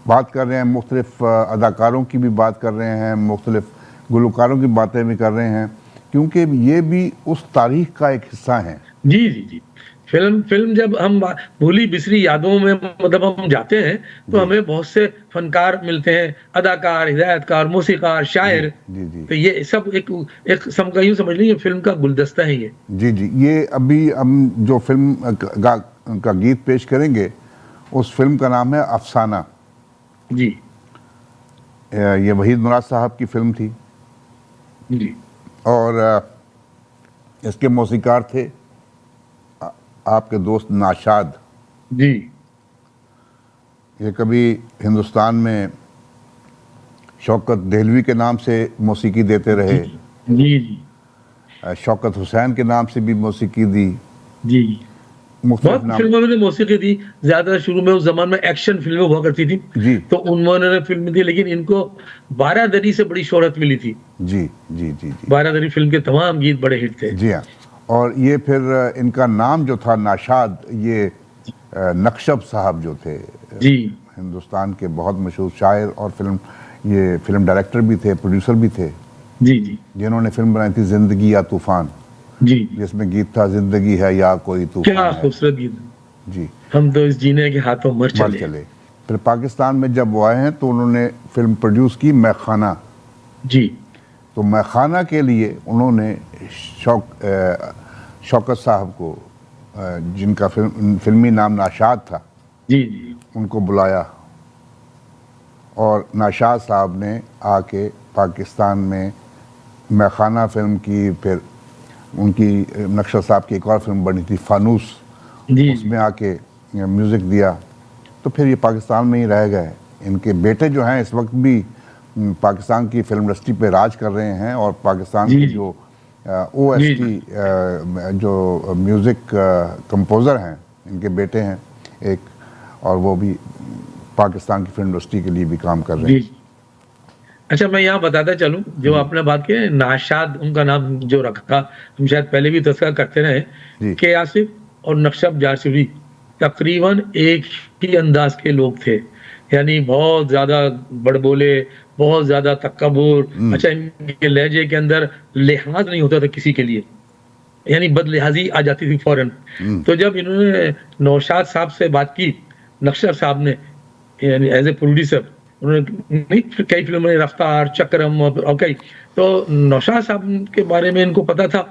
बात कर रहे हैं, मुख्तलिफ अदाकारों की भी बात कर रहे हैं, मुख्तलिफ गुलकारों की बातें भी कर रहे हैं, क्योंकि ये भी उस तारीख का एक हिस्सा है। जी जी जी। फिल्म जब हम भूली बिसरी यादों में मतलब हम जाते हैं, तो हमें बहुत से फनकार मिलते हैं, अदाकार, हिदायतकार, मौसीकार, शायर। जी जी। तो ये सब एक समझ लीजिए फिल्म का गुलदस्ता है ये। जी जी। ये अभी हम जो फिल्म का गीत पेश करेंगे, उस फिल्म का नाम है अफसाना। जी, ये वहीद मुराद साहब की फिल्म थी जी। और इसके मौसीकार थे आपके दोस्त नाशाद। जी, ये कभी हिंदुस्तान में शौकत देहलवी के नाम से मौसीकी देते रहे, जी जी। शौकत हुसैन के नाम से भी मौसीकी दी, जी, मुख्तलिफ बहुत नाम। फिल्मों में मौसीकी दी। ज्यादा शुरू में उस जमाने में एक्शन फिल्में हुआ करती थी, जी, तो उन्होंने फिल्म दी, लेकिन इनको बारादरी से बड़ी शोहरत मिली थी। जी जी जी जी। बारादरी फिल्म के तमाम गीत बड़े हिट थे। जी हाँ। और ये फिर इनका नाम जो था नाशाद, ये नक्शब साहब जो थे, जी, हिंदुस्तान के बहुत मशहूर शायर और ये फिल्म डायरेक्टर भी थे, प्रोड्यूसर भी थे, जी जी, जिन्होंने फिल्म बनाई थी जिंदगी या तूफान, जी। जिसमें गीत था जिंदगी है या कोई तूफान क्या है। खूबसूरत गीत। जी, हम तो इस जीने के हाथों मर मर चले। चले। फिर पाकिस्तान में जब वो आए हैं तो उन्होंने फिल्म प्रोड्यूस की मैखाना। जी, तो मैखाना के लिए उन्होंने शौकत साहब को, जिनका फिल्मी नाम नाशाद था, जी जी, उनको बुलाया और नाशाद साहब ने आके पाकिस्तान में मैखाना फिल्म की। फिर उनकी नक्शा साहब की एक और फिल्म बनी थी फानूस, जी, उसमें आके म्यूज़िक दिया। तो फिर ये पाकिस्तान में ही रह गए। इनके बेटे जो हैं इस वक्त भी पाकिस्तान की फिल्म इंडस्ट्री पे राज कर रहे हैं और पाकिस्तान जी, की जी। जो OST जो म्यूज़िक कंपोज़र हैं, इनके बेटे हैं एक, और वो भी पाकिस्तान की फिल्म इंडस्ट्री के लिए भी काम कर रहे जी। हैं। अच्छा, मैं यहाँ बताता चलूँ, जो आपने बात की है, नाशाद उनका नाम जो रखा, हम शायद पहले भी तस्करा करते रहे, जी। के आसिफ और नक्शब जारसूरी तकरीबन एक ही अंदाज के लोग थे, यानी बहुत ज़्यादा बड़बोले, बहुत ज़्यादा तकब्बुर। अच्छा, इनके लहजे के अंदर लिहाज नहीं होता था किसी के लिए, यानी बदलिहाजी आ जाती थी फौरन। तो जब इन्होंने नौशाद साहब से बात की, नक्शब साहब ने, यानी एज ए प्रोड्यूसर, उन्होंने नहीं कई फिल्मों में रफ्तार, चक्रम और कई, तो नौशाद साहब के बारे में इनको पता था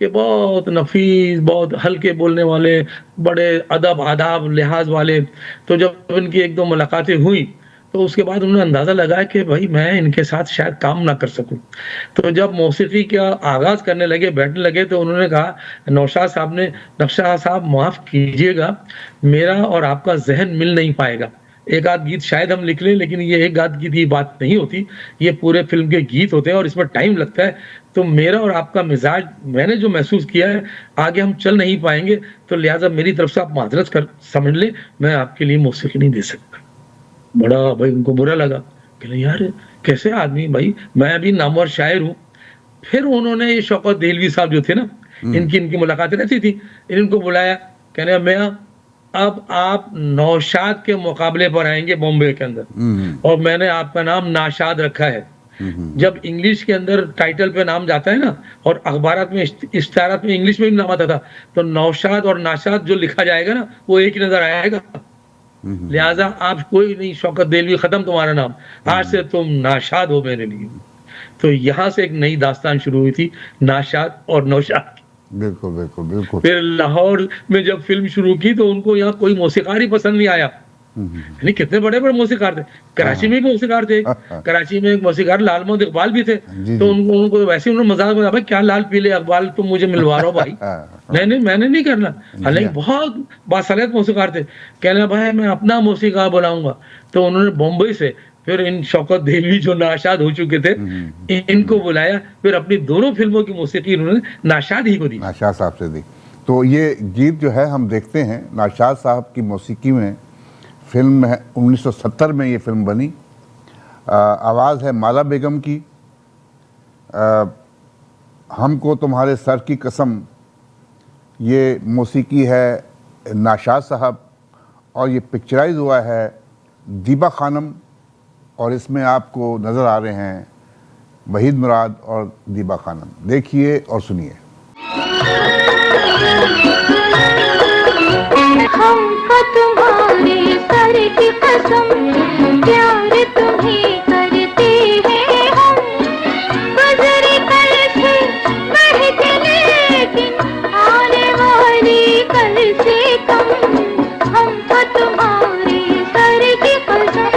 कि बहुत नफीस, बहुत हल्के बोलने वाले, बड़े अदब आदाब लिहाज वाले। तो जब इनकी एक दो मुलाकातें हुई तो उसके बाद उन्होंने अंदाज़ा लगाया कि भाई मैं इनके साथ शायद काम ना कर सकूं। तो जब मौसीकी का आगाज़ करने लगे, बैठने लगे, तो उन्होंने कहा, नौशाद साहब ने, नक्शा साहब माफ़ कीजिएगा, मेरा और आपका ज़हन मिल नहीं पाएगा। एक आध गीत शायद हम लिख लें, लेकिन ये एक आध गीत की बात नहीं होती, ये पूरे फिल्म के गीत होते हैं और इसमें टाइम लगता है। तो मेरा और आपका मिजाज मैंने जो महसूस किया है, आगे हम चल नहीं पाएंगे, तो लिहाजा मेरी तरफ से आप माजरत कर समझ लें, मैं आपके लिए मौसीकी नहीं दे सकता। बड़ा भाई उनको बुरा लगा कि यार कैसे आदमी, भाई मैं भी नामवर शायर हूँ। फिर उन्होंने ये शौकत देहलवी साहब जो थे ना, इनकी मुलाकातें रहती थी, इनको बुलाया, कहने मियां अब आप नौशाद के मुकाबले पर आएंगे बॉम्बे के अंदर, और मैंने आपका नाम नाशाद रखा है। जब इंग्लिश के अंदर टाइटल पे नाम जाता है ना, और अखबारात में, इश्तिहारात में इंग्लिश में भी नाम आता था, तो नौशाद और नाशाद जो लिखा जाएगा ना, वो एक ही नजर आएगा। लिहाजा आप कोई नहीं, शौकत देहलवी, खत्म तुम्हारा नाम, आज से तुम नाशाद हो मेरे लिए। तो यहाँ से एक नई दास्तान शुरू हुई थी, नाशाद और नौशाद। बिल्कुल बिल्कुल बिल्कुल। फिर लाहौर में जब फिल्म शुरू की तो उनको यहाँ कोई मौसीकार ही पसंद नहीं आया, यानी कितने बड़े बड़े मौसीकार थे। कराची में भी मौसीकार थे, कराची में एक मौसीकार लाल मोहम्मद इकबाल भी थे। तो उनको वैसे उन्होंने मजाक बनाया, भाई क्या लाल पीले इकबाल तुम मुझे मिलवा रहे हो भाई, नहीं मैंने नहीं करना। हालांकि बहुत बासलाहियत मौसीकार थे, कहना भाई मैं अपना मौसीकार बुलाऊंगा। तो उन्होंने बॉम्बे से फिर इन शौकत देहलवी जो नाशाद हो चुके थे, इनको बुलाया, फिर अपनी दोनों फिल्मों की मौसीकी उन्होंने नाशाद ही को दी, नाशाद साहब से दी। तो ये गीत जो है हम देखते हैं नाशाद साहब की मौसीकी में, फिल्म है 1970 में ये फिल्म बनी। आवाज़ है माला बेगम की। हमको तुम्हारे सर की कसम, ये मौसीकी है नाशाद साहब, और ये पिक्चराइज हुआ है दीबा खानम, और इसमें आपको नज़र आ रहे हैं वहीद मुराद और दीबा खानम। देखिए और सुनिए। हमको तुम्हारे सर की कसम, प्यार तुम्हें करते हैं हम, गुजरे कल से बढ़ के लेकिन आने वाली कल से कम, हमको तुम्हारे सर की कसम।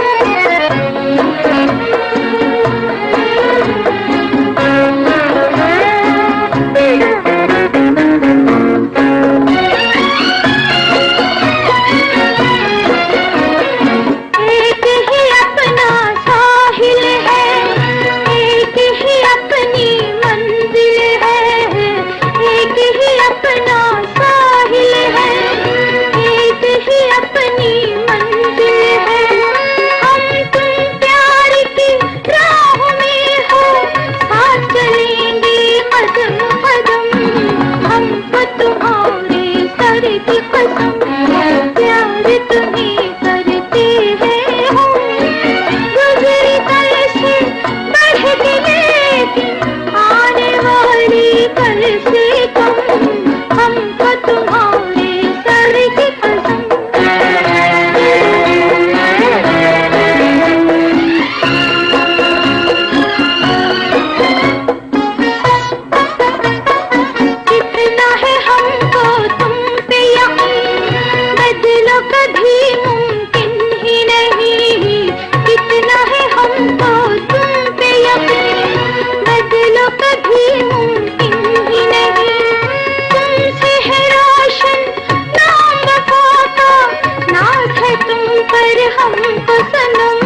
हमको सनम,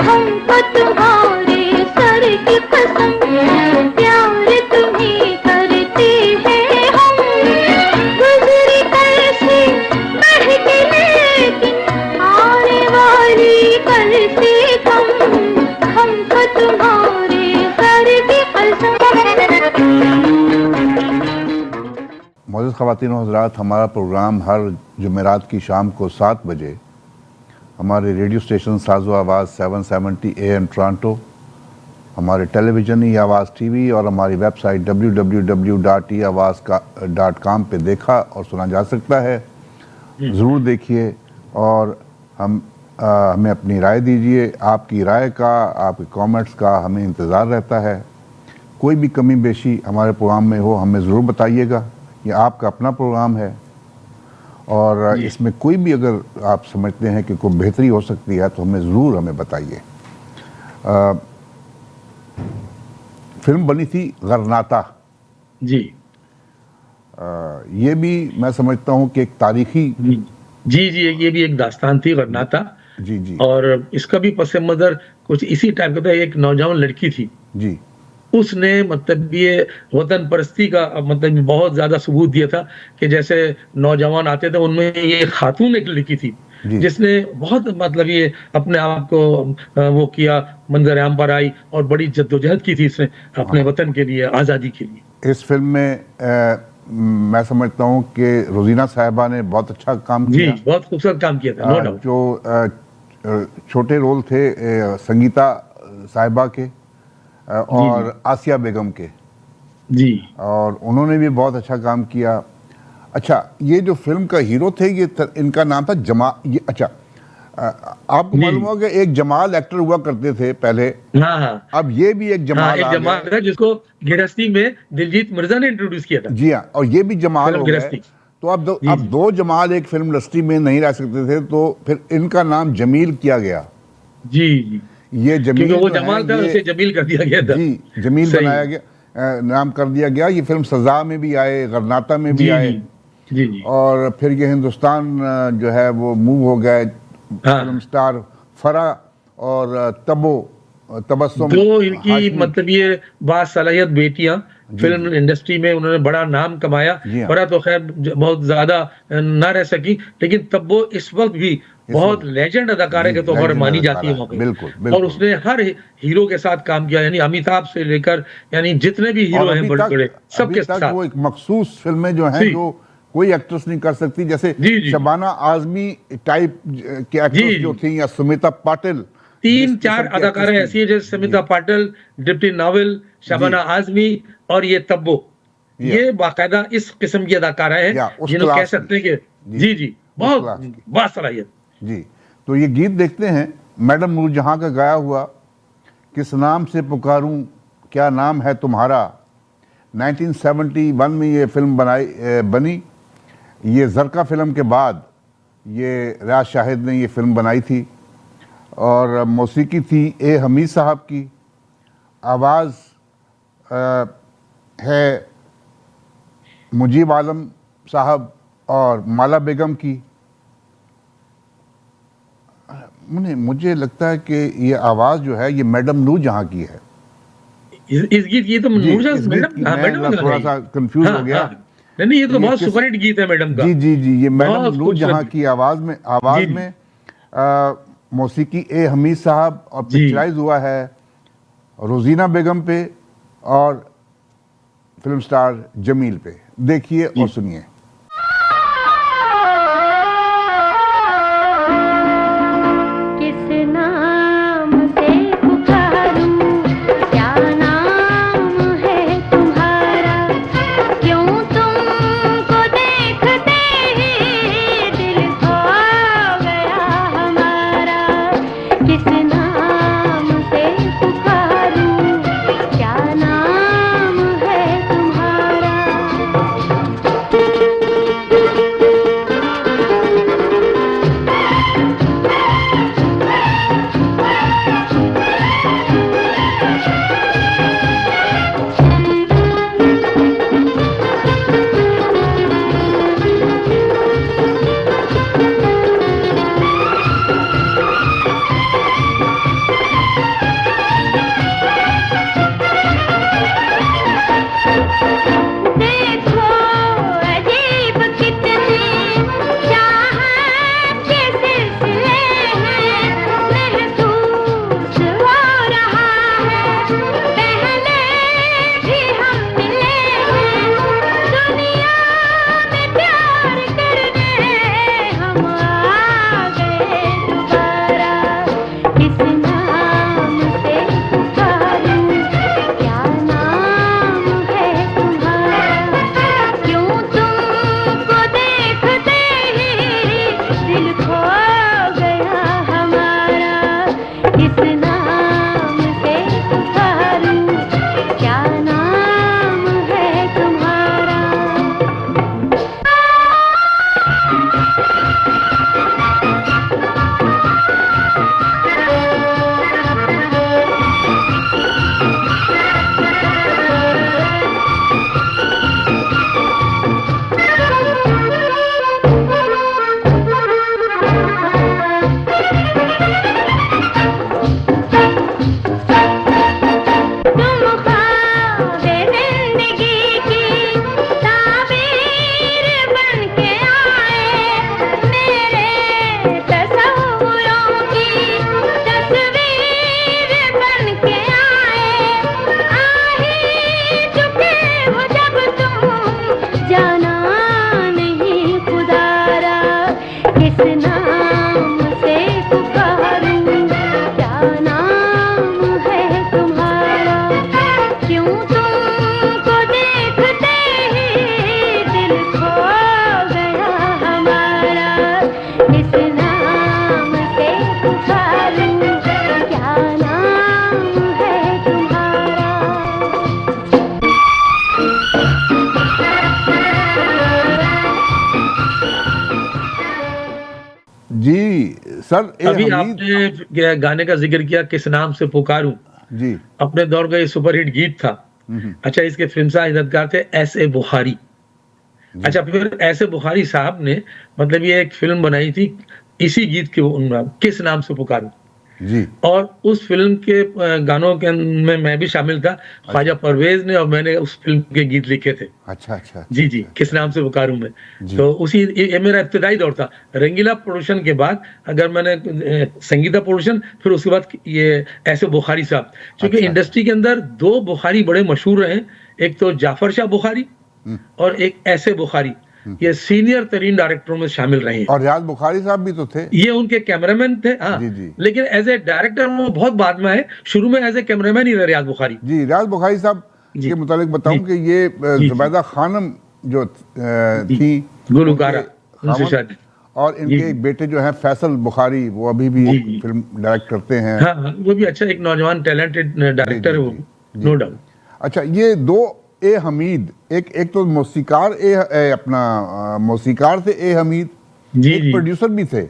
हमको तुम्हारे ख़वातीन और हज़रात, हमारा प्रोग्राम हर जुमेरात की शाम को 7 बजे हमारे रेडियो स्टेशन साज़ो आवाज़ 770 AM टोरंटो, हमारे टेलीविज़न ई आवाज़ टीवी और हमारी वेबसाइट www.eawaz.com पे देखा और सुना जा सकता है। ज़रूर देखिए और हमें अपनी राय दीजिए। आपकी राय का, आपके कमेंट्स का हमें इंतज़ार रहता है। कोई भी कमी बेशी हमारे प्रोग्राम में हो हमें ज़रूर बताइएगा। ये आपका अपना प्रोग्राम है और इसमें कोई भी अगर आप समझते हैं कि कोई बेहतरी हो सकती है तो हमें बताइए। फिल्म बनी थी गरनाता जी। ये भी मैं समझता हूँ कि एक तारीखी जी जी, ये भी एक दास्तान थी गरनाता। जी जी। और इसका भी पस मंज़र कुछ इसी टाइप का था। एक नौजवान लड़की थी जी, उसने मतलब ये वतन परस्ती का मतलब बहुत ज्यादा सबूत दिया था कि जैसे नौजवान आते थे उनमें ये खातून एक लड़की थी जी। जिसने बहुत मतलब ये अपने आप को वो किया, मंजर आम पर आई और बड़ी जद्दोजहद की थी इसने अपने वतन के लिए, आज़ादी के लिए। इस फिल्म में मैं समझता हूँ कि रोजीना साहिबा ने बहुत अच्छा काम जी, किया। बहुत खूबसूरत काम किया था, नो डाउट। जो छोटे रोल थे संगीता साहिबा के और आसिया बेगम के, जी और उन्होंने भी बहुत अच्छा काम किया। अच्छा, ये जो फिल्म का हीरो थे ये इनका नाम था ये अच्छा, आपको मालूम होगा कि एक जमाल एक्टर हुआ करते थे पहले। हाँ हाँ अब ये भी एक जमाल एक आ जमाल गए। था जिसको गिरस्ती में दिलजीत मिर्जा ने इंट्रोड्यूस किया था। जी हाँ, और ये भी जमाल फिल्म हो गए। गिरस्ती। तो अब दो जमाल एक फिल्म इंडस्ट्री में नहीं रह सकते थे, तो फिर इनका नाम जमील किया गया। जी जी, ये जमील क्योंकि वो जो है, जमाल था उसे जमील कर दिया गया था। जी, जमील सही। बनाया गया, नाम कर दिया गया। ये फिल्म सजा में भी आए, गरनाता में भी जी आए, जी जी। और फिर ये हिंदुस्तान जो है वो मूव हो गए। फिल्म स्टार फरा और तबस्सुम दो इनकी हाशमी। मतलब ये बासलाहियत बेटियां फिल्म इंडस्ट्री में उन्होंने बड़ा नाम कमाया। जी हाँ। फरा तो खैर बहुत ज्यादा ना रह सकी, लेकिन तब वो इस वक्त भी बहुत लेजेंड अदाकारा के तौर पर मानी जाती है वहाँ पे। बिल्कुल और बिल्कुल। उसने हर हीरो के साथ काम किया, यानी अमिताभ से लेकर यानी जितने भी हीरो और हैं बड़े बड़े सबके अभी तक साथ। वो एक मखसूस फिल्में जो हैं जी। जो कोई एक्ट्रेस नहीं कर सकती, जैसे जी, जी। शबाना आजमी टाइप के एक्ट्रेस जो थी, या सुमिता पाटिल, तीन जिस चार किस्म की अदाकारा एक्ट्रेस ऐसी है जैसे समिता पाटिल, डिप्टी नावल, शबाना आजमी और ये तब्बो, या। ये बाकायदा इस किस्म की अदाकारा है या, उस जिन्हें कह क्लास सकते हैं कि जी, जी जी उस बहुत क्लास की। बासलाहियत। जी। तो ये गीत देखते हैं मैडम नूरजहां का गाया हुआ, किस नाम से पुकारूं क्या नाम है तुम्हारा। 1971 में ये फिल्म बनी। ये जरका फिल्म के बाद ये रियाज शाहिद ने ये फिल्म बनाई थी और मौसीकी थी ए हमीद साहब की, आवाज़ है मुजीब आलम साहब और माला बेगम की। मुझे लगता है कि ये आवाज़ जो है ये मैडम नूरजहां की है। इस गीत की तो जी, नूरजहां इस गीत मैडम, की हाँ, मैं मैडम ने थोड़ा गाई। सा कंफ्यूज हो गया। नहीं ये तो बहुत किस- सुपरहिट गीत है मैडम का। जी जी जी, ये मैडम बहुत नूरजहां खूबसूरत। की आवाज़ जी, जी। में मौसीकी ए हमीद साहब और जी। पिक्चराइज हुआ है रोजीना बेगम पे और फिल्म स्टार जमील पे। देखिए और सुनिए। किस नाम से पुकारूं क्या नाम है तुम्हारा, क्यों तुमको देखते ही दिल खो गया हमारा। किस नाम से पुकारूं क्या नाम है तुम्हारा। सर ए अभी हमीद आपने गाने का जिक्र किया, किस नाम से पुकारूं, जी अपने दौर का ये सुपरहिट गीत था। अच्छा, इसके फिल्मसाज हिदायतकार थे एस ए बुखारी। अच्छा, फिर एस ए बुखारी साहब ने मतलब ये एक फिल्म बनाई थी इसी गीत के किस नाम से पुकारूं, जी और उस फिल्म के गानों के में मैं भी शामिल था। ख्वाजा परवेज ने और मैंने उस फिल्म के गीत लिखे थे। अच्छा अच्छा जी जी, किस नाम से पुकारूं मैं। जी। तो उसी ये मेरा इब्तिदाई दौर था। रंगीला प्रोडक्शन के बाद अगर मैंने संगीता प्रोडक्शन, फिर उसके बाद ये ऐसे बुखारी साहब, क्योंकि अच्छा, इंडस्ट्री के अंदर दो बुखारी बड़े मशहूर रहे, एक तो जाफर शाह बुखारी और एक ऐसे बुखारी, ये सीनियर तरीन डायरेक्टरों में शामिल रहे हैं। और रियाज बुखारी साहब भी तो थे। ये उनके कैमरामैन थे, हाँ। जी, जी। लेकिन एज ए डायरेक्टर वो बहुत बाद में आए, शुरू में एज ए कैमरामैन ही रहे रियाज बुखारी। जी, रियाज बुखारी साहब जी। के मुतालिक बताऊं जी। कि ये जी। जुबैदा खानम जो जी। थी गुलकारा, उनके उनसे खामद, शादी। और इनके जी। एक बेटे जो हैं फैसल बुखारी, वो अभी भी जी, एक जी। फिल्म डायरेक्ट करते हैं। हाँ हाँ, वो भी अच्छा एक नौजवान टैलेंटेड डायरेक्टर है वो, जी। No doubt. अच्छा, ये दो ए हमीद, एक तो मौसीकार अपना मौसीकार थे ए हमीद, जी एक जी प्रोड्यूसर भी थे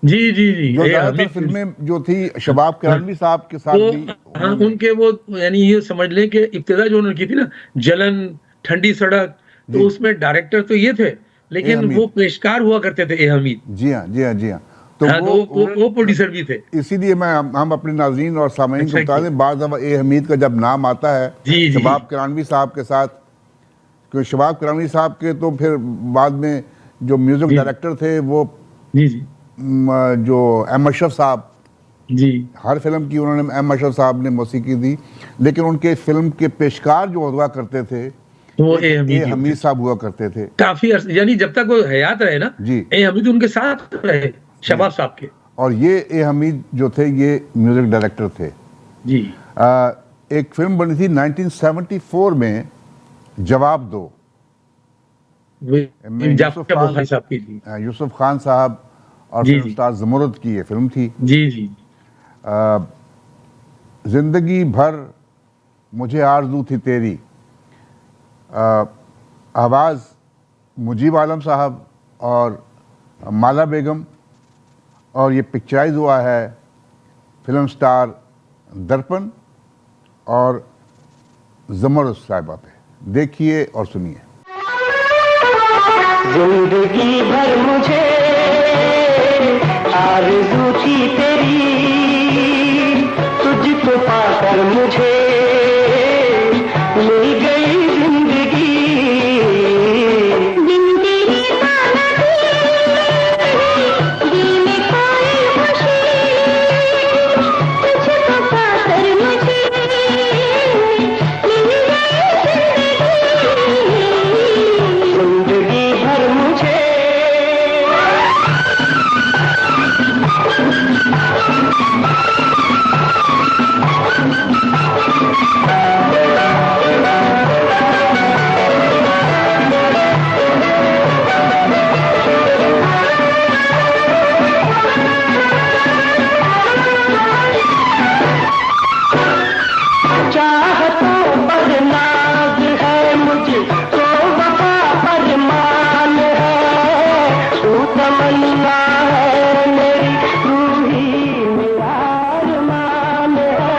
जी जी जी, जो ये ज्यादातर हमीद फिल्में जो थी शबाब किरानवी साहब के साथ वो, भी हाँ, उनके वो यानी ये समझ लें कि इब्तिदा जो उन्होंने की थी ना, जलन, ठंडी सड़क, जी। तो उसमें डायरेक्टर तो ये थे, लेकिन हमीद। वो पेशकार हुआ करते थे ए हमीद। जी हाँ जी हाँ जी हाँ। तो हाँ, तो वो प्रोड्यूसर भी थे। इसीलिए हम अपने नाज़रीन और सामईन को अच्छा, बता दें, बाद दफ़ा ए हमीद का जब नाम आता है जी, जी। शबाब किरानवी साहब के साथ, क्योंकि शबाब किरानवी साहब के तो फिर बाद में जो म्यूजिक जी। डायरेक्टर थे वो जी जी जो एम अशरफ साहब, जी हर फिल्म की उन्होंने एम अशरफ साहब ने मौसीकी दी, लेकिन उनके फिल्म के पेशकार जो हुआ करते थे वो ए हमीद ही हमीद साहब हुआ करते थे। काफी यानी जब तक वो हयात रहे ना, जी। ए हमीद उनके साथ रहे, शबाब साहब के। और ये ए हमीद जो थे ये म्यूजिक डायरेक्टर थे। जी एक फिल्म बनी थी 1974 में, जवाब दो, में जाफर यूसुफ खान- बुखारी साहब की थी। यूसुफ खान साहब और जी, फिल्म जी। स्टार जमुरद की ये फिल्म थी। जी जी जिंदगी भर मुझे आरज़ू थी तेरी, आवाज़ मुजीब आलम साहब और माला बेगम, और ये पिक्चराइज हुआ है फिल्म स्टार दर्पण और जमुरद साहिबा पे। देखिए और सुनिए। जिंदगी भर मुझे आरज़ू थी तेरी, तुझको पाकर मुझे मिल गई जिंदगी। बिन तेरी सानगी दिल में कोई खुशी, तुझको पाकर मुझे मिल गई जिंदगी। जिंदगी भर मुझे चाहतों पर नाज है मुझे, तो वफा पर मान है, तू तमन्ना है मेरी, रूही मेरा अरमान है।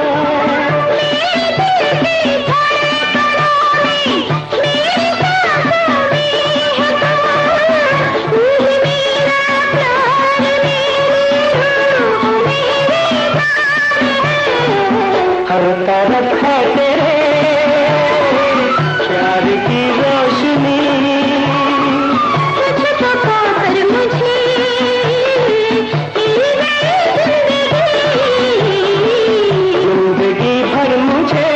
हर तरफ है तेरे प्यार की रोशनी, तुझको पाकर मुझे मिल गई जिंदगी। जिंदगी भर मुझे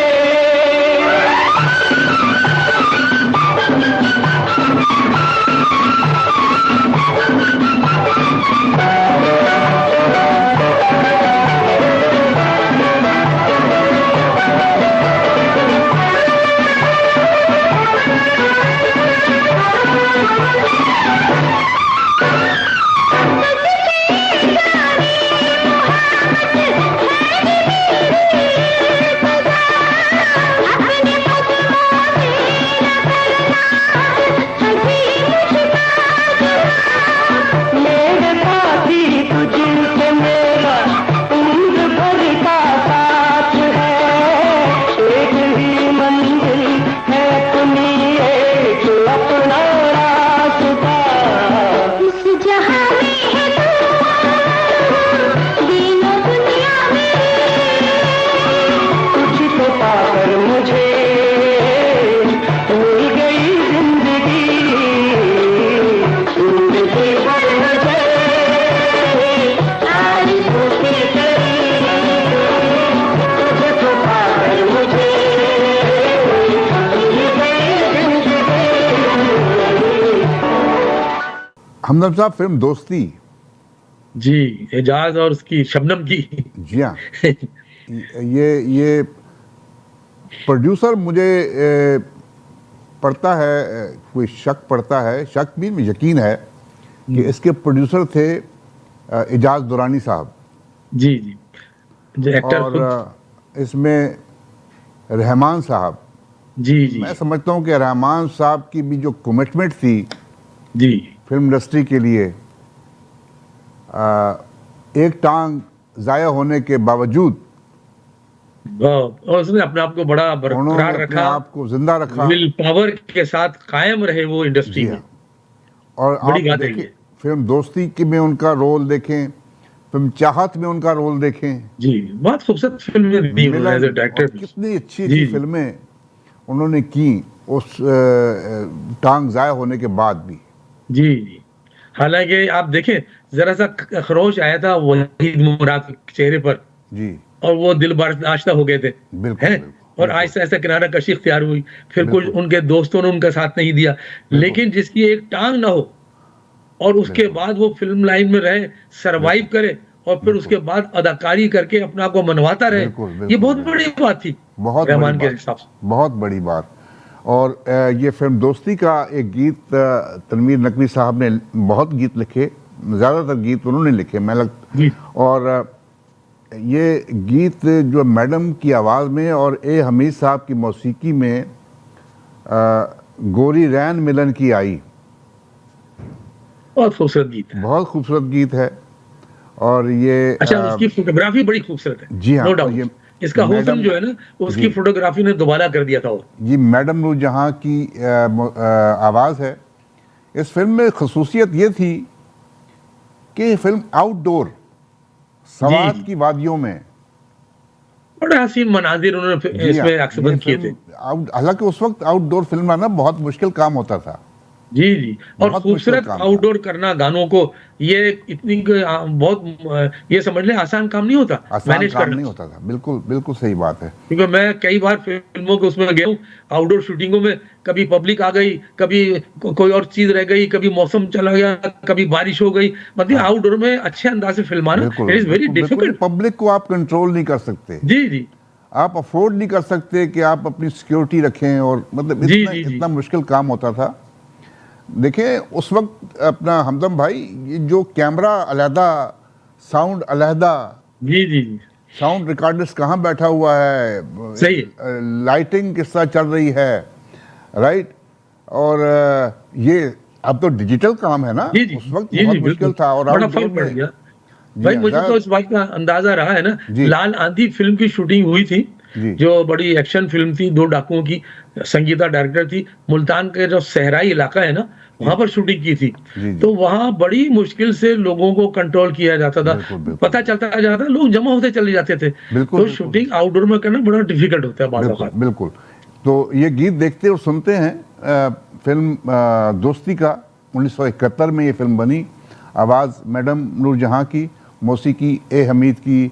हमदम साहब, फिल्म दोस्ती, जी, एजाज और उसकी शबनम की। जी हाँ, ये प्रोड्यूसर मुझे पड़ता है, कोई शक पड़ता है, शक भी यकीन है कि इसके प्रोड्यूसर थे एजाज दुरानी साहब। जी जी, जो एक्टर और खुद। इसमें रहमान साहब। जी जी मैं समझता हूँ कि रहमान साहब की भी जो कमिटमेंट थी जी, फिल्म इंडस्ट्री के लिए, एक टांग ज़ाया होने के बावजूद बहुत, और उसने अपने आप को बड़ा उन्होंने बरकरार अपने रखा, आप को जिंदा रखा। विल पावर के साथ कायम रहे वो इंडस्ट्री जी में। हाँ। और बड़ी आप बात है देखें, ये। फिल्म दोस्ती की में उनका रोल देखें, फिल्म चाहत में उनका रोल देखें, जी, बहुत खूबसूरत फिल्में दी उन्होंने एज ए मिलन, और डायरेक्टर। कितनी अच्छी जी अच्छी जी फिल्में उन्होंने की उस टांग ज़ाया होने के बाद भी। जी जी। हालांकि आप देखें, जरा सा खरोश आया था वहीद मुराद के चेहरे पर, जी, और वो दिल बर्दाश्त हो गए थे, बिल्कुल हैं? बिल्कुल और बिल्कुल आहिस्ता आहिस्ता किनारा कशी इख्तियार हुई। फिर कुछ बिल्कुल उनके दोस्तों ने उनका साथ नहीं दिया, बिल्कुल लेकिन जिसकी एक टांग ना हो और उसके बिल्कुल बाद वो फिल्म लाइन में रहे, सरवाइव बिल्कुल करे, और फिर बिल्कुल उसके बाद अदाकारी करके अपने आप को मनवाता रहे, बिल्कुल ये बिल्कुल बहुत बिल्कुल बड़ी बात थी बहुत बड़ी रहमान के बात, हिसाब से। बहुत बड़ी बात। और ये फिल्म दोस्ती का एक गीत तनवीर नकवी साहब ने बहुत गीत लिखे, ज़्यादातर गीत उन्होंने लिखे मैं जी और ये गीत जो मैडम की आवाज़ में और ए हमीद साहब की मौसीकी में गोरी रैन मिलन की आई, बहुत खूबसूरत गीत है। बहुत खूबसूरत गीत है। और ये अच्छा, उसकी फोटोग्राफी बड़ी खूबसूरत है, जी हाँ, नो और डाउट। ये इसका हुस्न मैडम, जो है ना, उसकी जी फोटोग्राफी ने दोबारा कर दिया था वो। जी, मैडम नूरजहां की आवाज़ है। इस फिल्म में खसूसियत ये थी कि ये फिल्म आउटडोर सवात जी। की वादियों में, बड़े हसीन मनाजिर उन्होंने जी हाँ, इसमें ये अक्सबंद किए थे। फिल्म हालांकि उस वक्त आउटडोर फिल्म लाना बहुत मुश्किल काम होता था, जी जी, और बहुत मुश्किल खूबसूरत काम था, आउटडोर करना गानों को, ये इतनी बहुत ये समझ लें आसान काम नहीं होता आसान मैनेज काम करना। नहीं होता था। बिल्कुल बिल्कुल सही बात है। क्योंकि मैं कई बार फिल्मों के उसमें गया हूँ, आउटडोर शूटिंगों में, कभी पब्लिक आ गई, कभी कोई और चीज रह गई, कभी मौसम चला गया, कभी बारिश हो गई, मतलब हाँ, आउटडोर में अच्छे अंदाज से फिल्माना बिल्कुल इट इज वेरी बिल्कुल बिल्कुल, डिफिकल्ट। पब्लिक को आप कंट्रोल नहीं कर सकते, जी जी आप अफोर्ड नहीं कर सकते कि आप अपनी सिक्योरिटी रखें, और मतलब जी इतना जी जी इतना मुश्किल काम होता था। देखें उस वक्त अपना हमदम भाई, ये जो कैमरा अलहदा, साउंड अलहदा, जी जी जी, साउंड रिकॉर्डिस्ट कहाँ बैठा हुआ है, सही है। लाइटिंग किस तरह चल रही है, राइट। और ये अब तो डिजिटल काम है ना, जी जी उस वक्त जी बहुत जी, मुश्किल बिल्कुल था। और बड़ा आउटडोर फर्क पड़ में, गया। जी भाई हाँ, मुझे तो इस बात का अंदाजा रहा है ना, जी लाल आंधी फिल्म की शूटिंग हुई थी, जी जो बड़ी एक्शन फिल्म थी, दो डाकुओं की, संगीता डायरेक्टर थी, मुल्तान के जो सहराई इलाका है ना, वहां पर शूटिंग की थी। जी जी, तो वहां बड़ी मुश्किल से लोगों को कंट्रोल किया जाता था, बिल्कुल बिल्कुल पता चलता जाता, लोग जमा होते चले जाते थे। बिल्कुल तो बिल्कुल शूटिंग आउटडोर में करना बड़ा डिफिकल्ट होता है बाज़ बिल्कुल औक़ात। बिल्कुल। तो ये गीत देखते और सुनते हैं। फिल्म दोस्ती का 1971 में ये फिल्म बनी, आवाज़ मैडम नूरजहां की, मौसीकी ए हमीद की,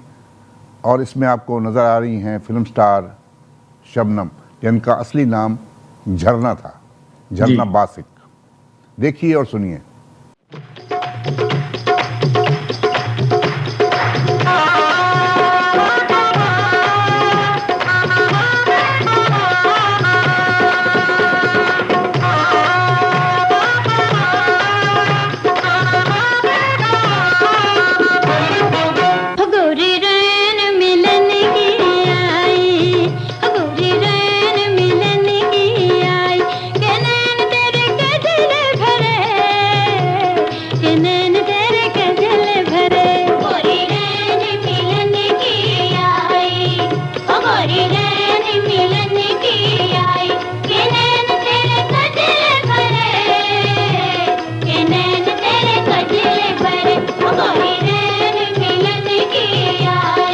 और इसमें आपको नज़र आ रही हैं फिल्म स्टार शबनम, जिनका असली नाम झरना था, झरना जी। बासिक। देखिए और सुनिए। गोरी रैन मिलन की आई, गोरी रैन मिलन की आई, के नैन तेरे कजल भरे, के नैन तेरे कजल भरे। गोरी रैन मिलन की आई, गोरी रैन मिलन की आई, के नैन तेरे कजल भरे, के नैन तेरे कजल भरे। गोरी रैन मिलन की आई।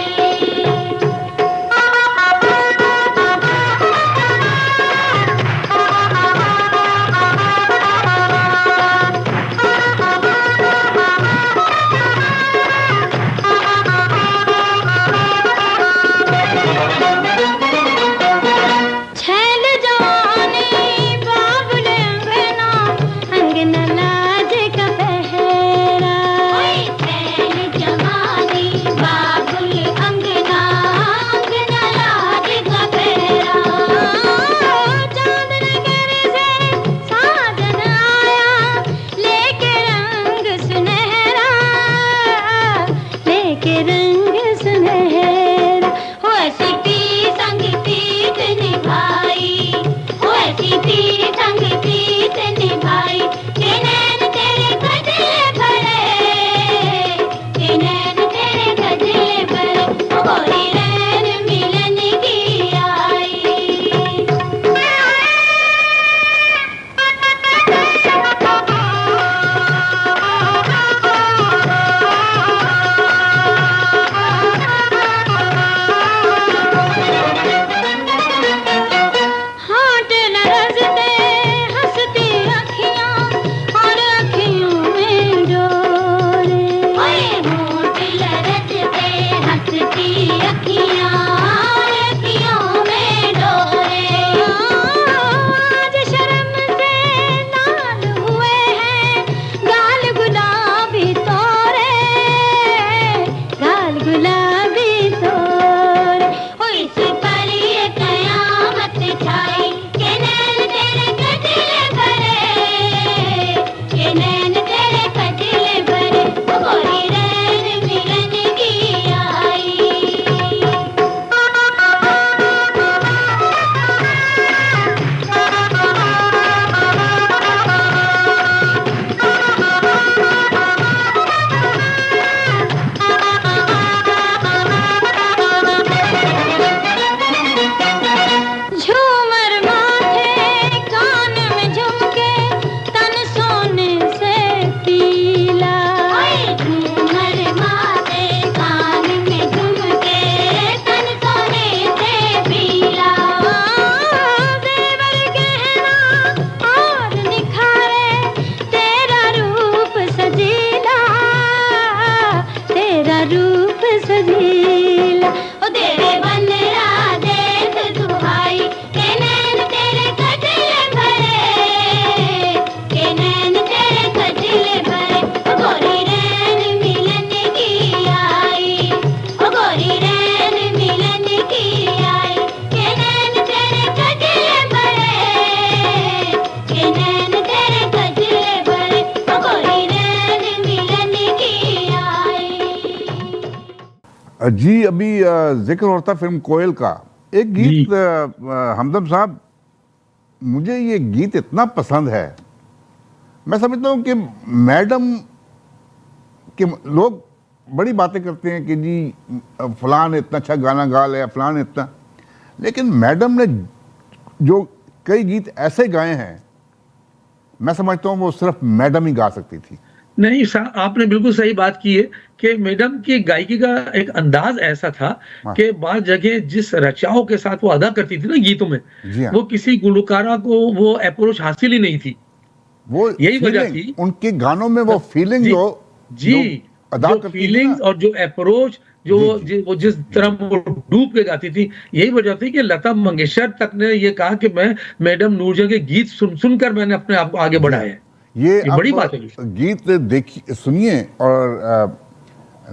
जी अभी जिक्र हो रहा था फिल्म कोयल का, एक गीत हमदम साहब, मुझे ये गीत इतना पसंद है। मैं समझता हूँ कि मैडम के लोग बड़ी बातें करते हैं कि जी फलान इतना अच्छा गाना गा लिया, फलान इतना, लेकिन मैडम ने जो कई गीत ऐसे गाए हैं, मैं समझता हूँ वो सिर्फ मैडम ही गा सकती थी। नहीं, आपने बिल्कुल सही बात की है कि मैडम की गायकी का एक अंदाज ऐसा था हाँ। कि बात जगह जिस रचाओं के साथ वो अदा करती थी ना गीतों में, जी हाँ। वो किसी गुलकारा को वो अप्रोच हासिल ही नहीं थी। वो यही वजह feeling, थी। उनके गानों में वो फीलिंग जी, जो जी, अदा जो करती थी फीलिंग्स ना, और जो अप्रोच जो जी, वो जिस तरह वो डूब के गाती थी, यही वजह थी कि लता मंगेशकर तक ने ये कहा कि मैं मैडम नूरजहां के गीत सुनकर मैंने अपने आप को आगे जी बढ़ाया हाँ। है। ये ये अब बड़ी बात है जी। गीत देखिए, सुनिए, और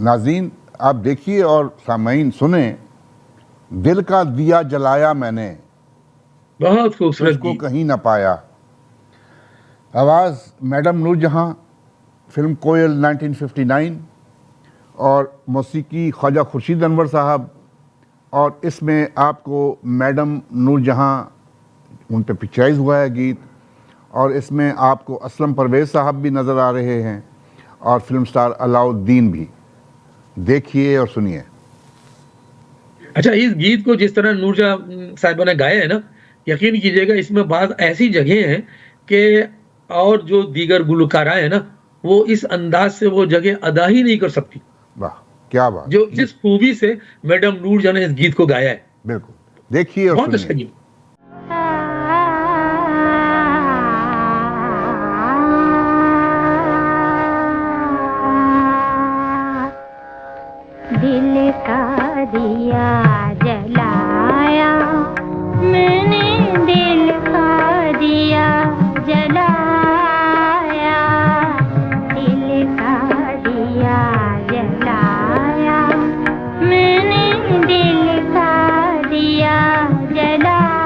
नाज़रीन आप देखिए और सामाईन सुने। दिल का दिया जलाया मैंने, बहुत खूबसूरत तुझको गीत। कहीं ना पाया। आवाज़ मैडम नूरजहां, फिल्म कोयल 1959, और मौसीकी ख्वाजा खुर्शीद अनवर साहब। और इसमें आपको मैडम नूरजहां, उन पे पिक्चराइज हुआ है गीत, और इसमें आपको असलम परवेज़ साहब भी नज़र आ रहे हैं और फिल्म स्टार अलाउद्दीन भी। देखिए और सुनिए। अच्छा, इस गीत को जिस तरह नूरजहां साहिबा ने गाया है ना, यकीन कीजिएगा इसमें बात ऐसी जगह है कि और जो दीगर गुलकारा है ना, वो इस अंदाज से वो जगह अदा ही नहीं कर सकती, वाह, क्या बात। जो जिस खूबी से मैडम नूरजहां ने इस गीत को गाया है। बिल्कुल, देखिए और बहुत अच्छा सुनिए। गीत। दिल का दिया जलाया मैंने, दिल का दिया जलाया, दिल का दिया जलाया मैंने, दिल का दिया जलाया।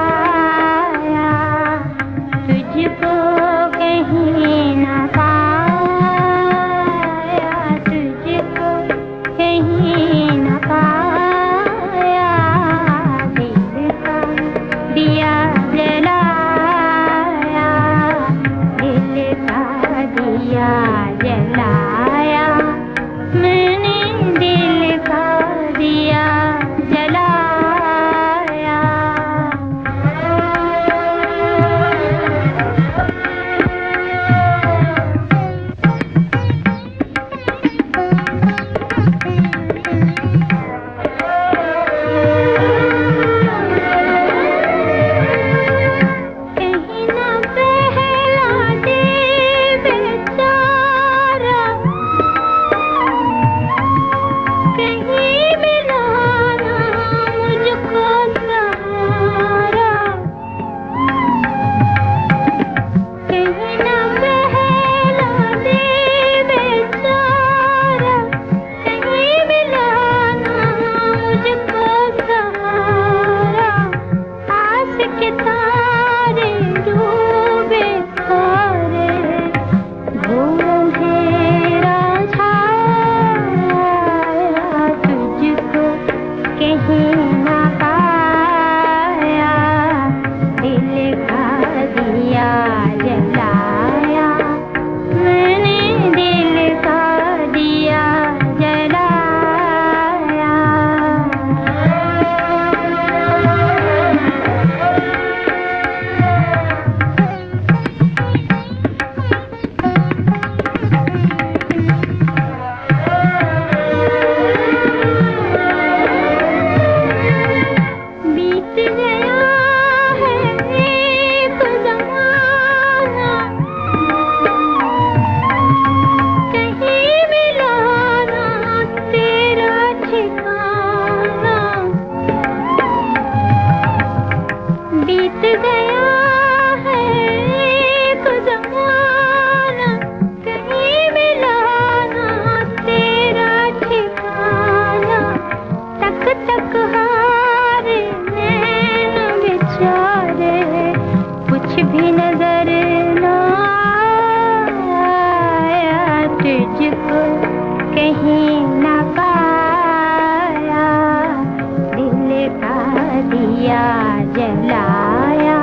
जलाया,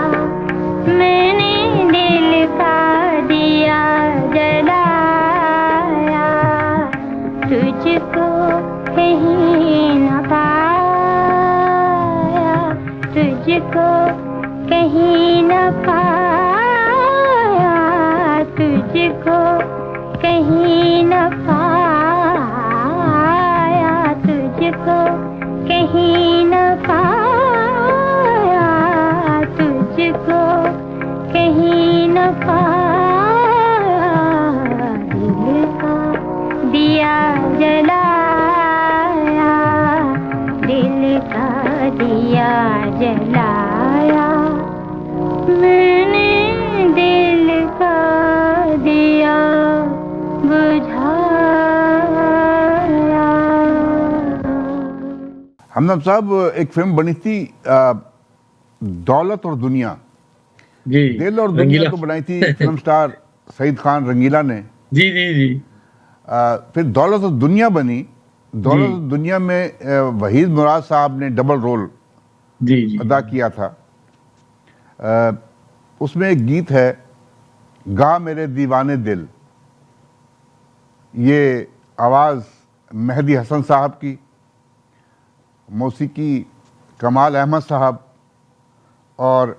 मैंने दिल का दिया जलाया, तुझको कहीं न पाया, तुझको कहीं न पाया, तुझको कहीं न पाया, तुझको कहीं न पाया, तुझको कहीं न पाया, दिल का दिया जलाया, दिल का दिया जलाया, मैंने दिल का दिया बुझाया। हमदम साहब, एक फिल्म बनी थी दौलत और दुनिया, जी दिल और दुनिया रंगीला को बनाई थी फिल्म स्टार सईद खान रंगीला ने। जी जी जी फिर दौलत और दुनिया बनी। दौलत जी। और दुनिया में वहीद मुराद साहब ने डबल रोल जी जी अदा किया था। उसमें एक गीत है, गा मेरे दीवाने दिल, ये आवाज़ मेहदी हसन साहब की, मौसीकी कमाल अहमद साहब, और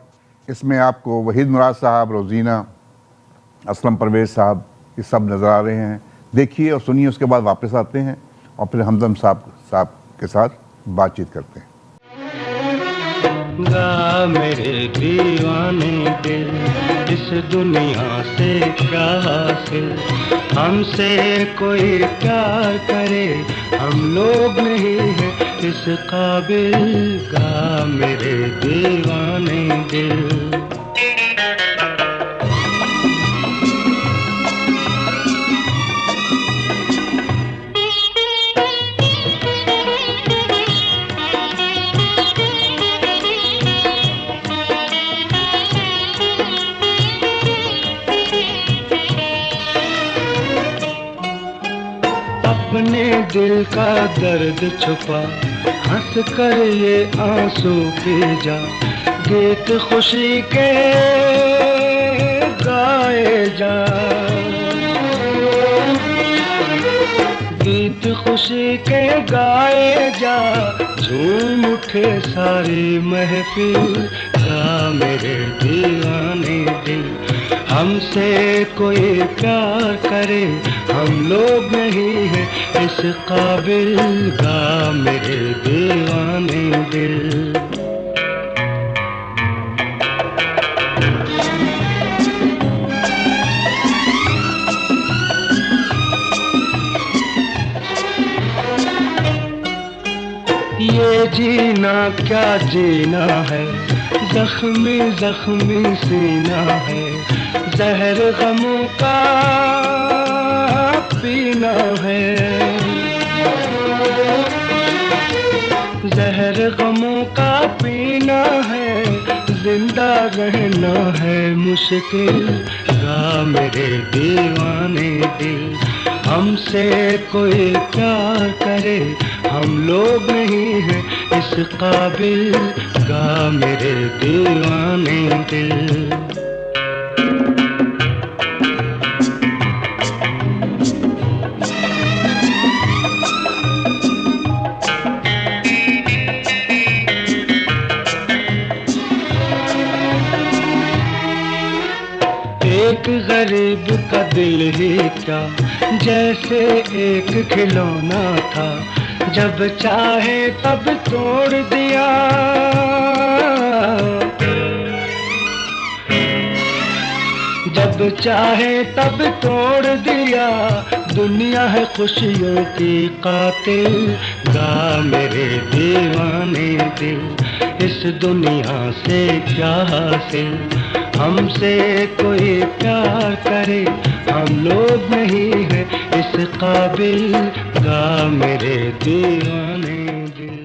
इसमें आपको वहीद मुराद साहब, रोजीना, असलम परवेज साहब, ये सब नज़र आ रहे हैं। देखिए और सुनिए, उसके बाद वापस आते हैं और फिर हमदम साहब के साथ बातचीत करते हैं। गा मेरे दीवाने दिल, इस दुनिया से क्या हासिल, हमसे कोई प्यार करे, हम लोग नहीं हैं इस काबिल, गा मेरे दीवाने दिल। अपने दिल का दर्द छुपा, हंस कर ये आंसू पी जा, गीत खुशी के गाए जा, गीत खुशी के गाए जा, झूम उठे सारी महफिल, गा मेरे दीवाने दिल, हमसे कोई प्यार करे, हम लोग नहीं हैं इस काबिल, गा मेरे दीवाने दिल। ये जीना क्या जीना है, जख्मी जख्मी सीना है, जहर गमों का पीना है, जहर गमों का पीना है, जिंदा रहना है मुश्किल, गा मेरे दीवाने दिल, हमसे कोई प्यार करे, हम लोग नहीं हैं इस काबिल, गा मेरे दीवाने दिल। एक गरीब का दिल ही क्या, जैसे एक खिलौना था, जब चाहे तब तोड़ दिया, जब चाहे तब तोड़ दिया, दुनिया है खुशियों की कातिल, गा मेरे दीवाने दिल, इस दुनिया से क्या हासिल, हमसे कोई प्यार करे, हम लोग नहीं हैं इस काबिल, गा मेरे दीवाने दिल।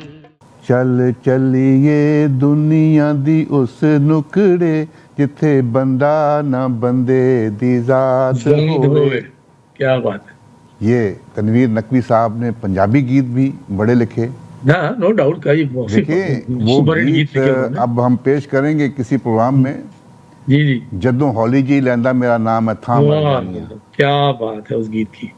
चल चलिए दुनिया दी उस नुकड़े, जिथे बंदा ना बंदे दी जात शहीद होवे। होवे, क्या बात है। ये तनवीर नकवी साहब ने पंजाबी गीत भी बड़े लिखे हाँ, नो डाउट का ये देखिए वो सुपर हिट गीत गीत लिखे उन्होंने। अब हम पेश करेंगे किसी प्रोग्राम में, जी जी, जदों हौली जी लैंदा मेरा नाम है था मर वाह जानिया। क्या बात है उस गीत की।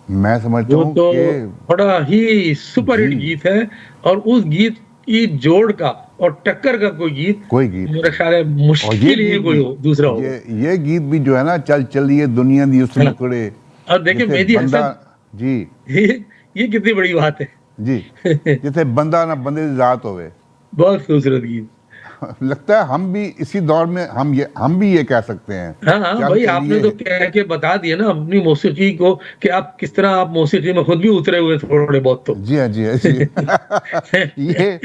मैं समझता वो हूँ तो कि बड़ा ही सुपर हिट जी गीत है, और उस गीत की जोड़ का और टक्कर का कोई गीत कोई गीत मेरा नहीं। ख्याल है और ये मुश्किल ही गीत कोई भी, दूसरा होगा। ये गीत भी जो है ना, चल चलिए दुनिया दी उस हाँ, नुकड़े, और देखिए जिथे मेहदी बंदा हसन, जी ये कितनी बड़ी बात है। जी जिथे बंदा ना बंदे दी जात होवे। बहुत खूबसूरत गीत। लगता है हम भी इसी दौर में हम भी ये कह सकते हैं, हाँ हाँ चल भाई, आपने चलिए। तो कह के बता दिया ना अपनी मौसीकी को कि आप किस तरह आप मौसीकी में खुद भी उतरे हुए थोड़े बहुत तो। जी हाँ, जी हाँ, जी ये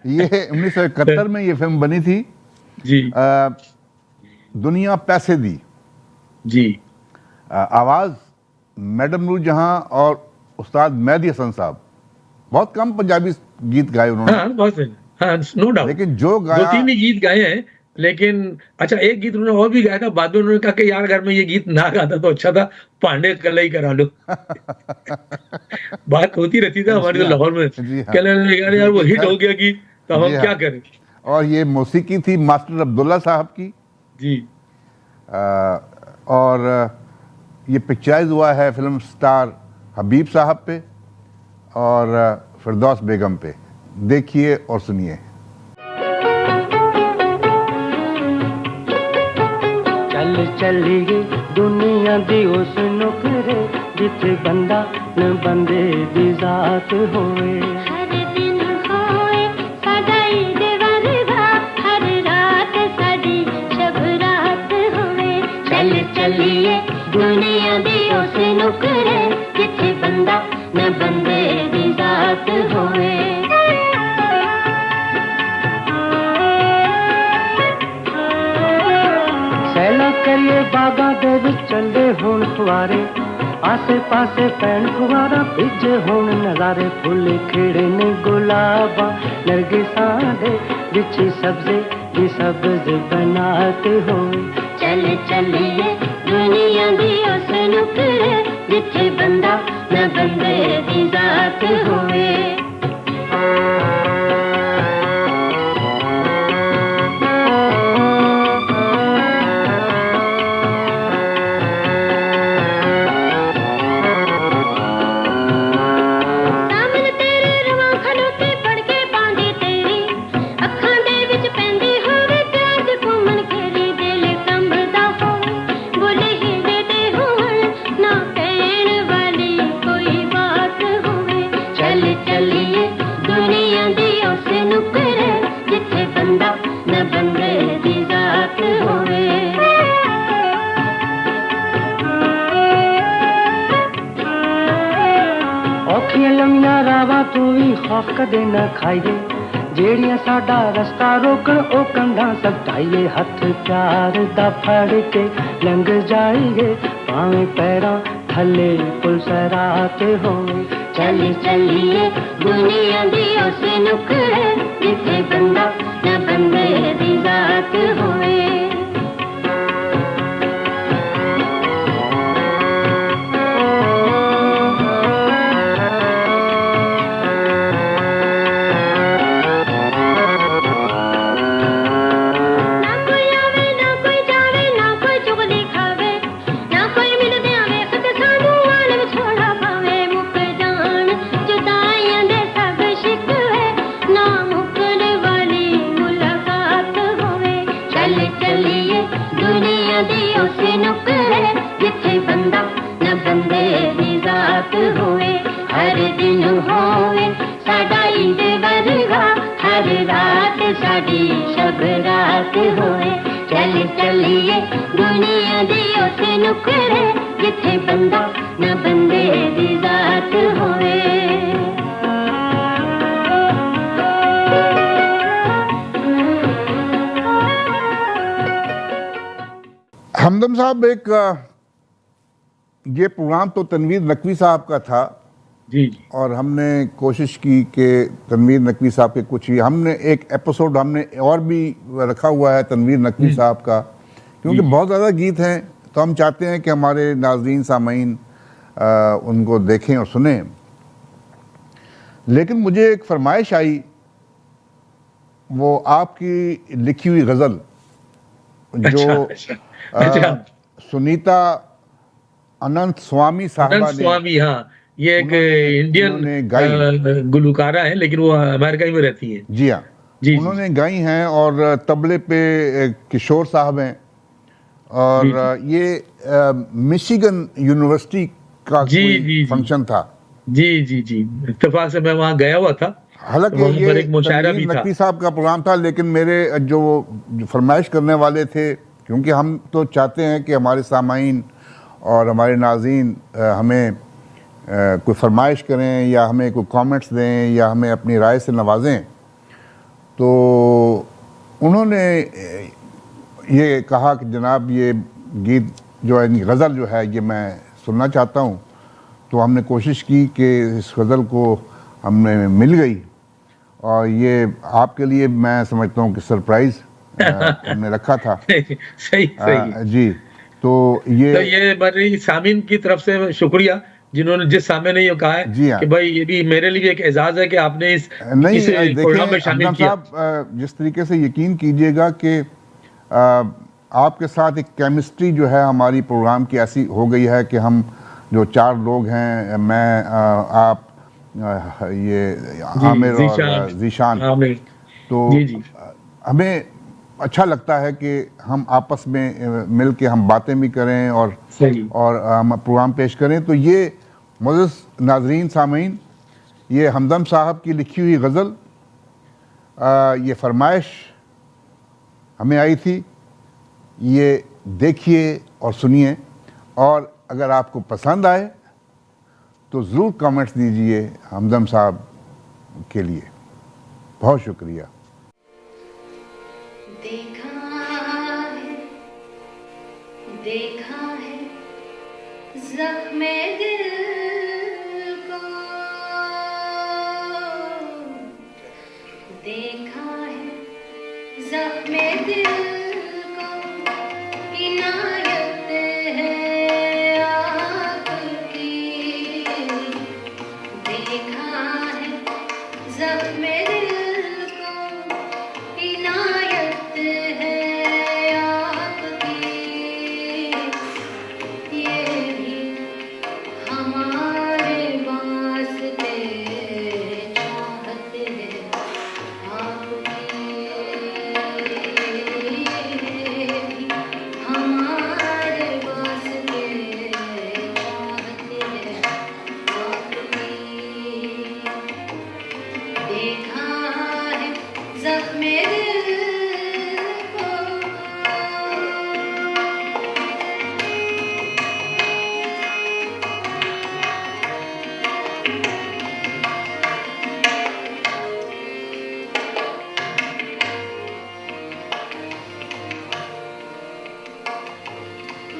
ये 1971 में ये फिल्म बनी थी, जी अ, दुनिया पैसे दी। जी। आवाज मैडम नूरजहां और उस्ताद मेहदी हसन साहब। बहुत कम पंजाबी गीत गाए उन्होंने, हाँ बहुत सही। हाँ, नो डाउट। लेकिन जो दो गाया, तीन ही गीत गाए हैं, लेकिन अच्छा एक गीत उन्होंने और भी गाया था, बाद में उन्होंने कहा कि यार अगर मैं ये गीत ना गाता तो अच्छा था, पांडे कल ही करा लो। बात होती रहती थी हमारी जी तो हाँ, लाहौर में, जी हाँ, कहने लगे यार यार वो लेकिन हिट खैर, हो गया गीत, तो अब जी हम हाँ। क्या करें। और ये मौसीकी थी मास्टर अब्दुल्ला साहब की। जी और ये पिक्चराइज हुआ है फिल्म स्टार हबीब साहब पे और फिरदौस बेगम पे। देखिए और सुनिए। चल चलिए दुनिया दी उस नुकरे जिथे बंदा न बंदे दी जात होए। हर दिन होए साडा ईद वर्गा, हर रात साडी शब रात होए। चल चलिए दुनिया दी उस नुकरे जिथे बंदा न बंदे दी जात होए। सैला करिए बागा दे विच चंडे हुण फुआरे, आसे पासे पैण फुआरा भिजे हुण नज़ारे। फुल खिड़े ने गुलाबा नरगिसां दे विच सब्ज़े दी सब्ज़ बनाते होए। चल चलिए दुनिया दी उस नुकरे जिथे बंदा न बंदे दी जात होए। सामने तेरे रवां खलोते पड़ के बांधी तेरी, अखां दे विच पैंदी होवे प्याज घूमन खेरी। दिल कंबदा होवे बोले हीरे दे होवन, ना कहण वाली कोई बात होवे। चल चलिए दुनिया दी उस नुकरे जिथे बंदा न बंदे दी जात होवे। औखियां लम्मियां रावां तू भी खौफ कदे न खाइए, जेड़ियां साडा रस्ता रोकण ओ कंधां सटाइए। हथ प्यार दा फड़ के लंघ जाइए, भावें पैरां थल्ले पुल सराते होए। चल चलिए दुनिया दी उस नुकरे जिथे बंदा न बंदे दी जात होए। ना कोई आवे ना कोई जावे, ना कोई चुगली खावे, ना कोई मिलदे आवे खत सानू आलम छोड़ा पावे। मुक जान जुदाइयां दे सब शिकवे, ना मुकन वाली मुलाकात होवे। चल चलिए दुनिया दी उस नुकरे जिथे बंदा न बंदे दी जात होए। हर दिन होवे साडा ईद वर्गा, हर रात साडी शब रात होए। चल चलिए दुनिया दी उस नुकरे जिथे बंदा न बंदे दी जात होए। हमदम साहब, ये प्रोग्राम तो तनवीर नकवी साहब का था, जी जी और हमने कोशिश की कि तनवीर नकवी साहब के कुछ ही, हमने एक एपिसोड हमने और भी रखा हुआ है तनवीर नकवी साहब का, क्योंकि बहुत ज़्यादा गीत हैं, तो हम चाहते हैं कि हमारे नाज़रीन सामीन उनको देखें और सुने। लेकिन मुझे एक फरमाइश आई, वो आपकी लिखी हुई गज़ल जो अच्छा अच्छा। सुनीता अनंत स्वामी साहबा अनंत ने स्वामी, हाँ, ये एक उन्होंने इंडियन उन्होंने गाई। गुलकारा है, लेकिन वो अमेरिका ही में रहती है। जी हाँ, जी जी उन्होंने गाई हैं, और तबले पे किशोर साहब हैं, और जी जी ये मिशिगन यूनिवर्सिटी का जी कोई जी जी फंक्शन था। जी जी जी, इत्तेफाक से मैं वहाँ गया हुआ था, तो हालांकि वहाँ ये पर एक मुशायरा भी तनवीर था। नकवी साहब का प्रोग्राम था, लेकिन मेरे जो फरमाइश करने वाले थे, क्योंकि हम तो चाहते हैं कि हमारे सामाईन और हमारे नाज़रीन हमें कोई फरमाइश करें या हमें कोई कमेंट्स दें या हमें अपनी राय से नवाजें, तो उन्होंने ये कहा कि जनाब ये गीत जो है, गज़ल जो है, ये मैं सुनना चाहता हूँ। तो हमने कोशिश की कि इस गज़ल को हमें मिल गई, और ये आपके लिए मैं समझता हूँ कि सरप्राइज़ हमने रखा था। सही सही। जी, तो तो ये ये मेरी सामीन की तरफ से शुक्रिया, जिन्होंने, जिस सामे ने ये कहा है जी हाँ। कि भाई ये भी मेरे लिए एक एजाज़ है कि आपने नहीं, इसे प्रोग्राम में देखें शामिल हमदम किया। साहब, जिस तरीके से यकीन कीजिएगा कि आपके साथ एक केमिस्ट्री जो है हमारी प्रोग्राम की ऐसी हो गई है कि हम जो 4 लोग हैं, मैं, आप, ये जी, आमिर और ज़ीशान, ज़ीशान, आमिर, तो जी, जी। हमें अच्छा लगता है कि हम आपस में मिल के हम बातें भी करें सही। और हम प्रोग्राम पेश करें। तो ये मुअज़्ज़ज़ नाज़रीन, सामीन, ये हमदम साहब की लिखी हुई गज़ल, ये फरमाइश हमें आई थी, ये देखिए और सुनिए, और अगर आपको पसंद आए तो ज़रूर कमेंट्स दीजिए हमदम साहब के लिए। बहुत शुक्रिया। देखा है ज़ख्मे दिल को, देखा है ज़ख्मे दिल को, इनायत है आपकी। देखा है ज़ख्मे दिल को, इनायत है आपकी। ये भी हमारे वास्ते चाहत है आपकी। ये भी हमारे वास्ते चाहत है आपकी। देखा है ज़ख्मे दिल को।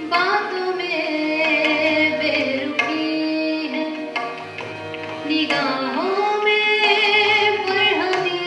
बातों में बेरुखी है, निगाहों में बढ़नी।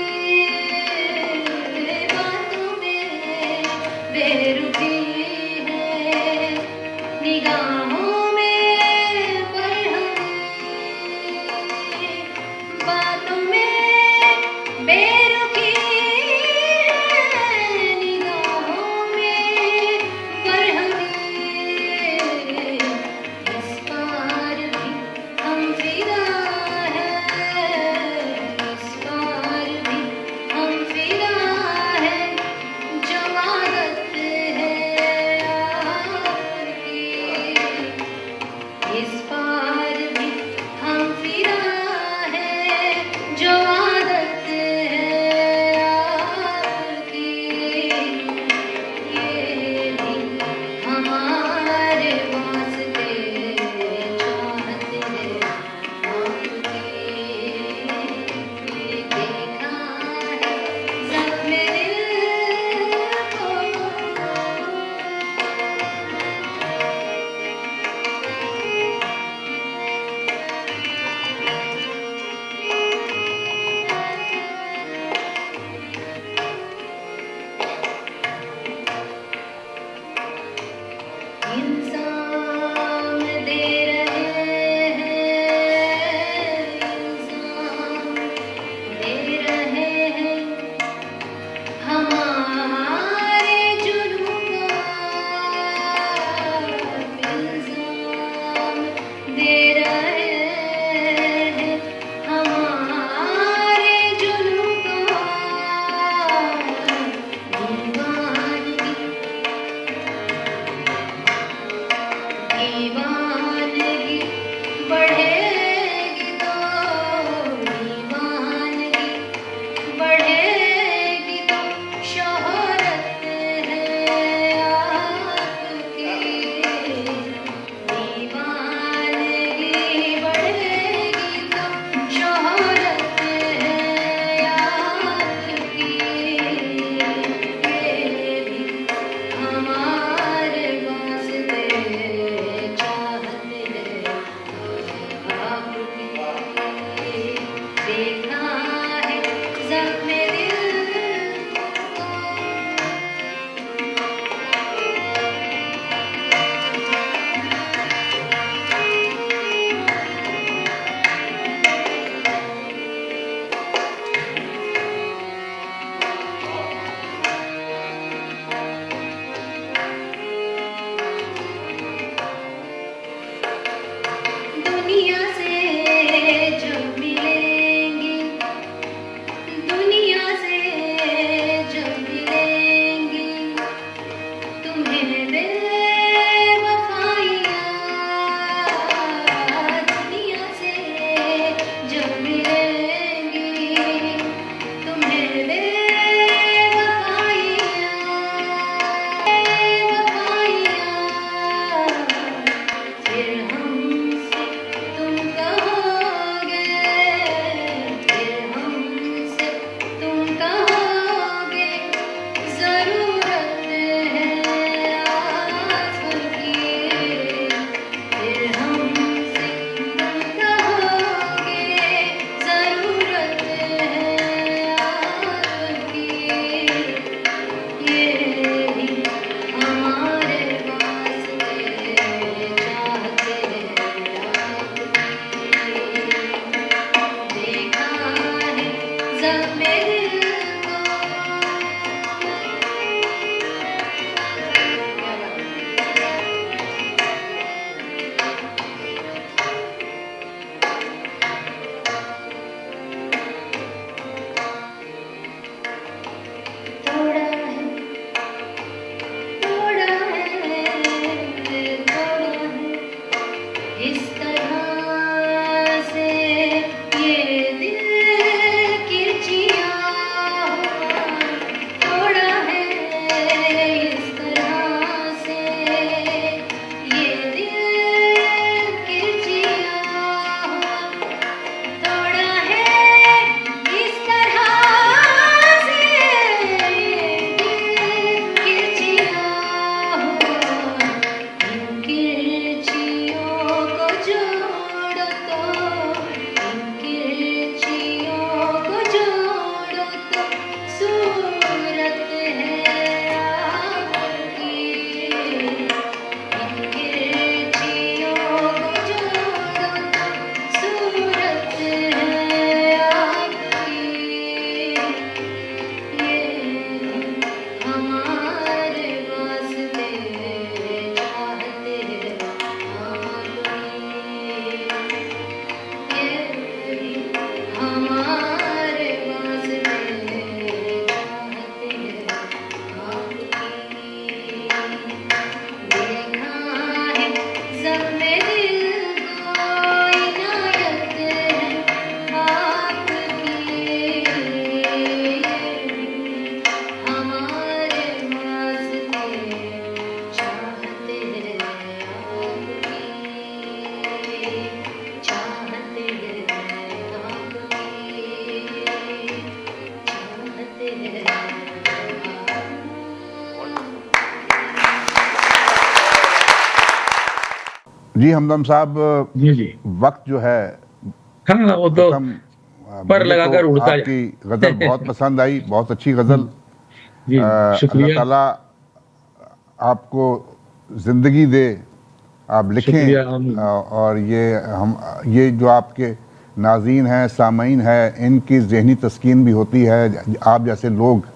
जी हमदम साहब, जी जी। वक्त जो है हाँ वो तो खत्म। पर मुझे लगाकर तो उड़ता आपकी गज़ल बहुत पसंद आई, बहुत अच्छी गज़ल। जी अल्लाह शुक्रिया। ताला आपको ज़िंदगी दे, आप शुक्रिया। लिखें। और ये जो आपके नाज़रीन हैं, सामीन हैं, इनकी ज़हनी तस्कीन भी होती है। आप जैसे लोग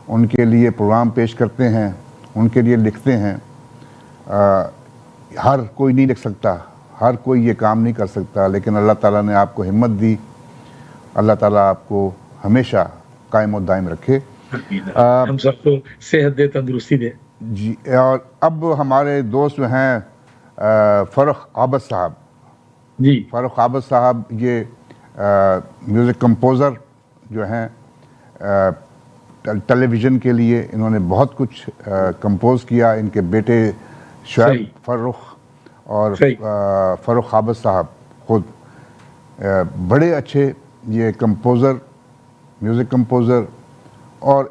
उनके लिए प्रोग्राम पेश करते हैं, उनके लिए लिखते हैं। हर कोई नहीं लिख सकता, हर कोई ये काम नहीं कर सकता, लेकिन अल्लाह ताला ने आपको हिम्मत दी। अल्लाह ताला आपको हमेशा कायम और दायम रखे। हम सबको सेहत दे, तंदुरुस्ती दे। जी। और अब हमारे दोस्त जो हैं फ़र्रुख आबद साहब। जी फ़र्रुख आबद साहब ये म्यूज़िक कंपोज़र जो हैं, टेलीविज़न के लिए इन्होंने बहुत कुछ कंपोज़ किया। इनके बेटे शुएब सही। फ़र्रुख और सही। फ़र्रुख आबद साहब खुद बड़े अच्छे ये कंपोज़र, म्यूज़िक कंपोज़र। और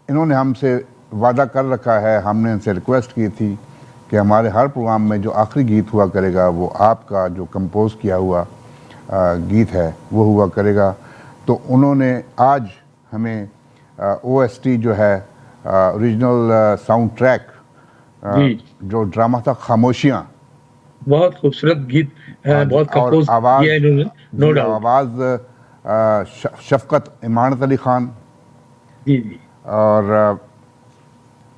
इन्होंने हमसे वादा कर रखा है, हमने इनसे रिक्वेस्ट की थी कि हमारे हर प्रोग्राम में जो आखिरी गीत हुआ करेगा वो आपका जो कंपोज़ किया हुआ गीत है वो हुआ करेगा। तो उन्होंने आज हमें OST जो है, ओरिजिनल साउंड ट्रैक, जो ड्रामा था खामोशियाँ, बहुत खूबसूरत गीत बहुत कंपोज आवाज़, किया इन्होंने, नो डाउट। आवाज़ शफ़क़त इमानत अली ख़ान। जी जी। और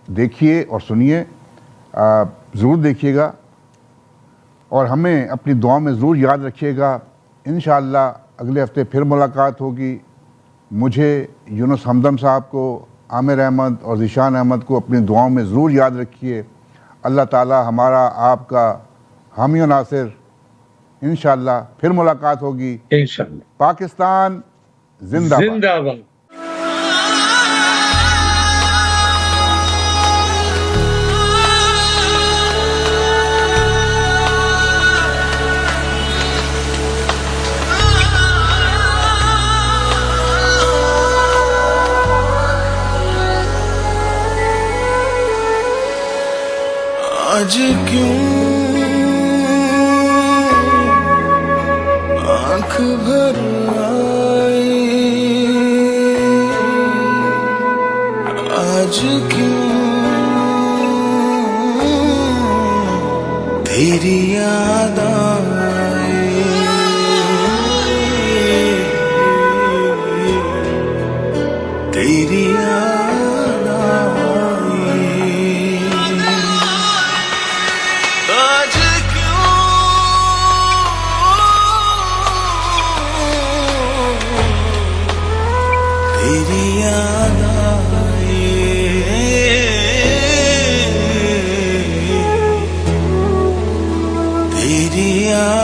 देखिए और सुनिए, ज़रूर देखिएगा और हमें अपनी दुआ में ज़रूर याद रखिएगा। इंशाअल्लाह अगले हफ्ते फिर मुलाकात होगी। मुझे, यूनुस हमदम साहब को, आमिर अहमद और ज़ीशान अहमद को अपनी दुआओं में ज़रूर याद रखिए। अल्लाह ताला हमारा आपका हामी और नासिर। इंशाअल्लाह फिर मुलाकात होगी। इंशाअल्लाह। पाकिस्तान जिंदाबाद। जिंदाबाद। आज क्यों आँख भर आई, आज क्यों तेरी याद आई, तेरी याद आई। आज क्यों तेरी याद आई, तेरी याद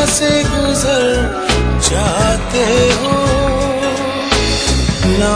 से गुजर जाते हो ना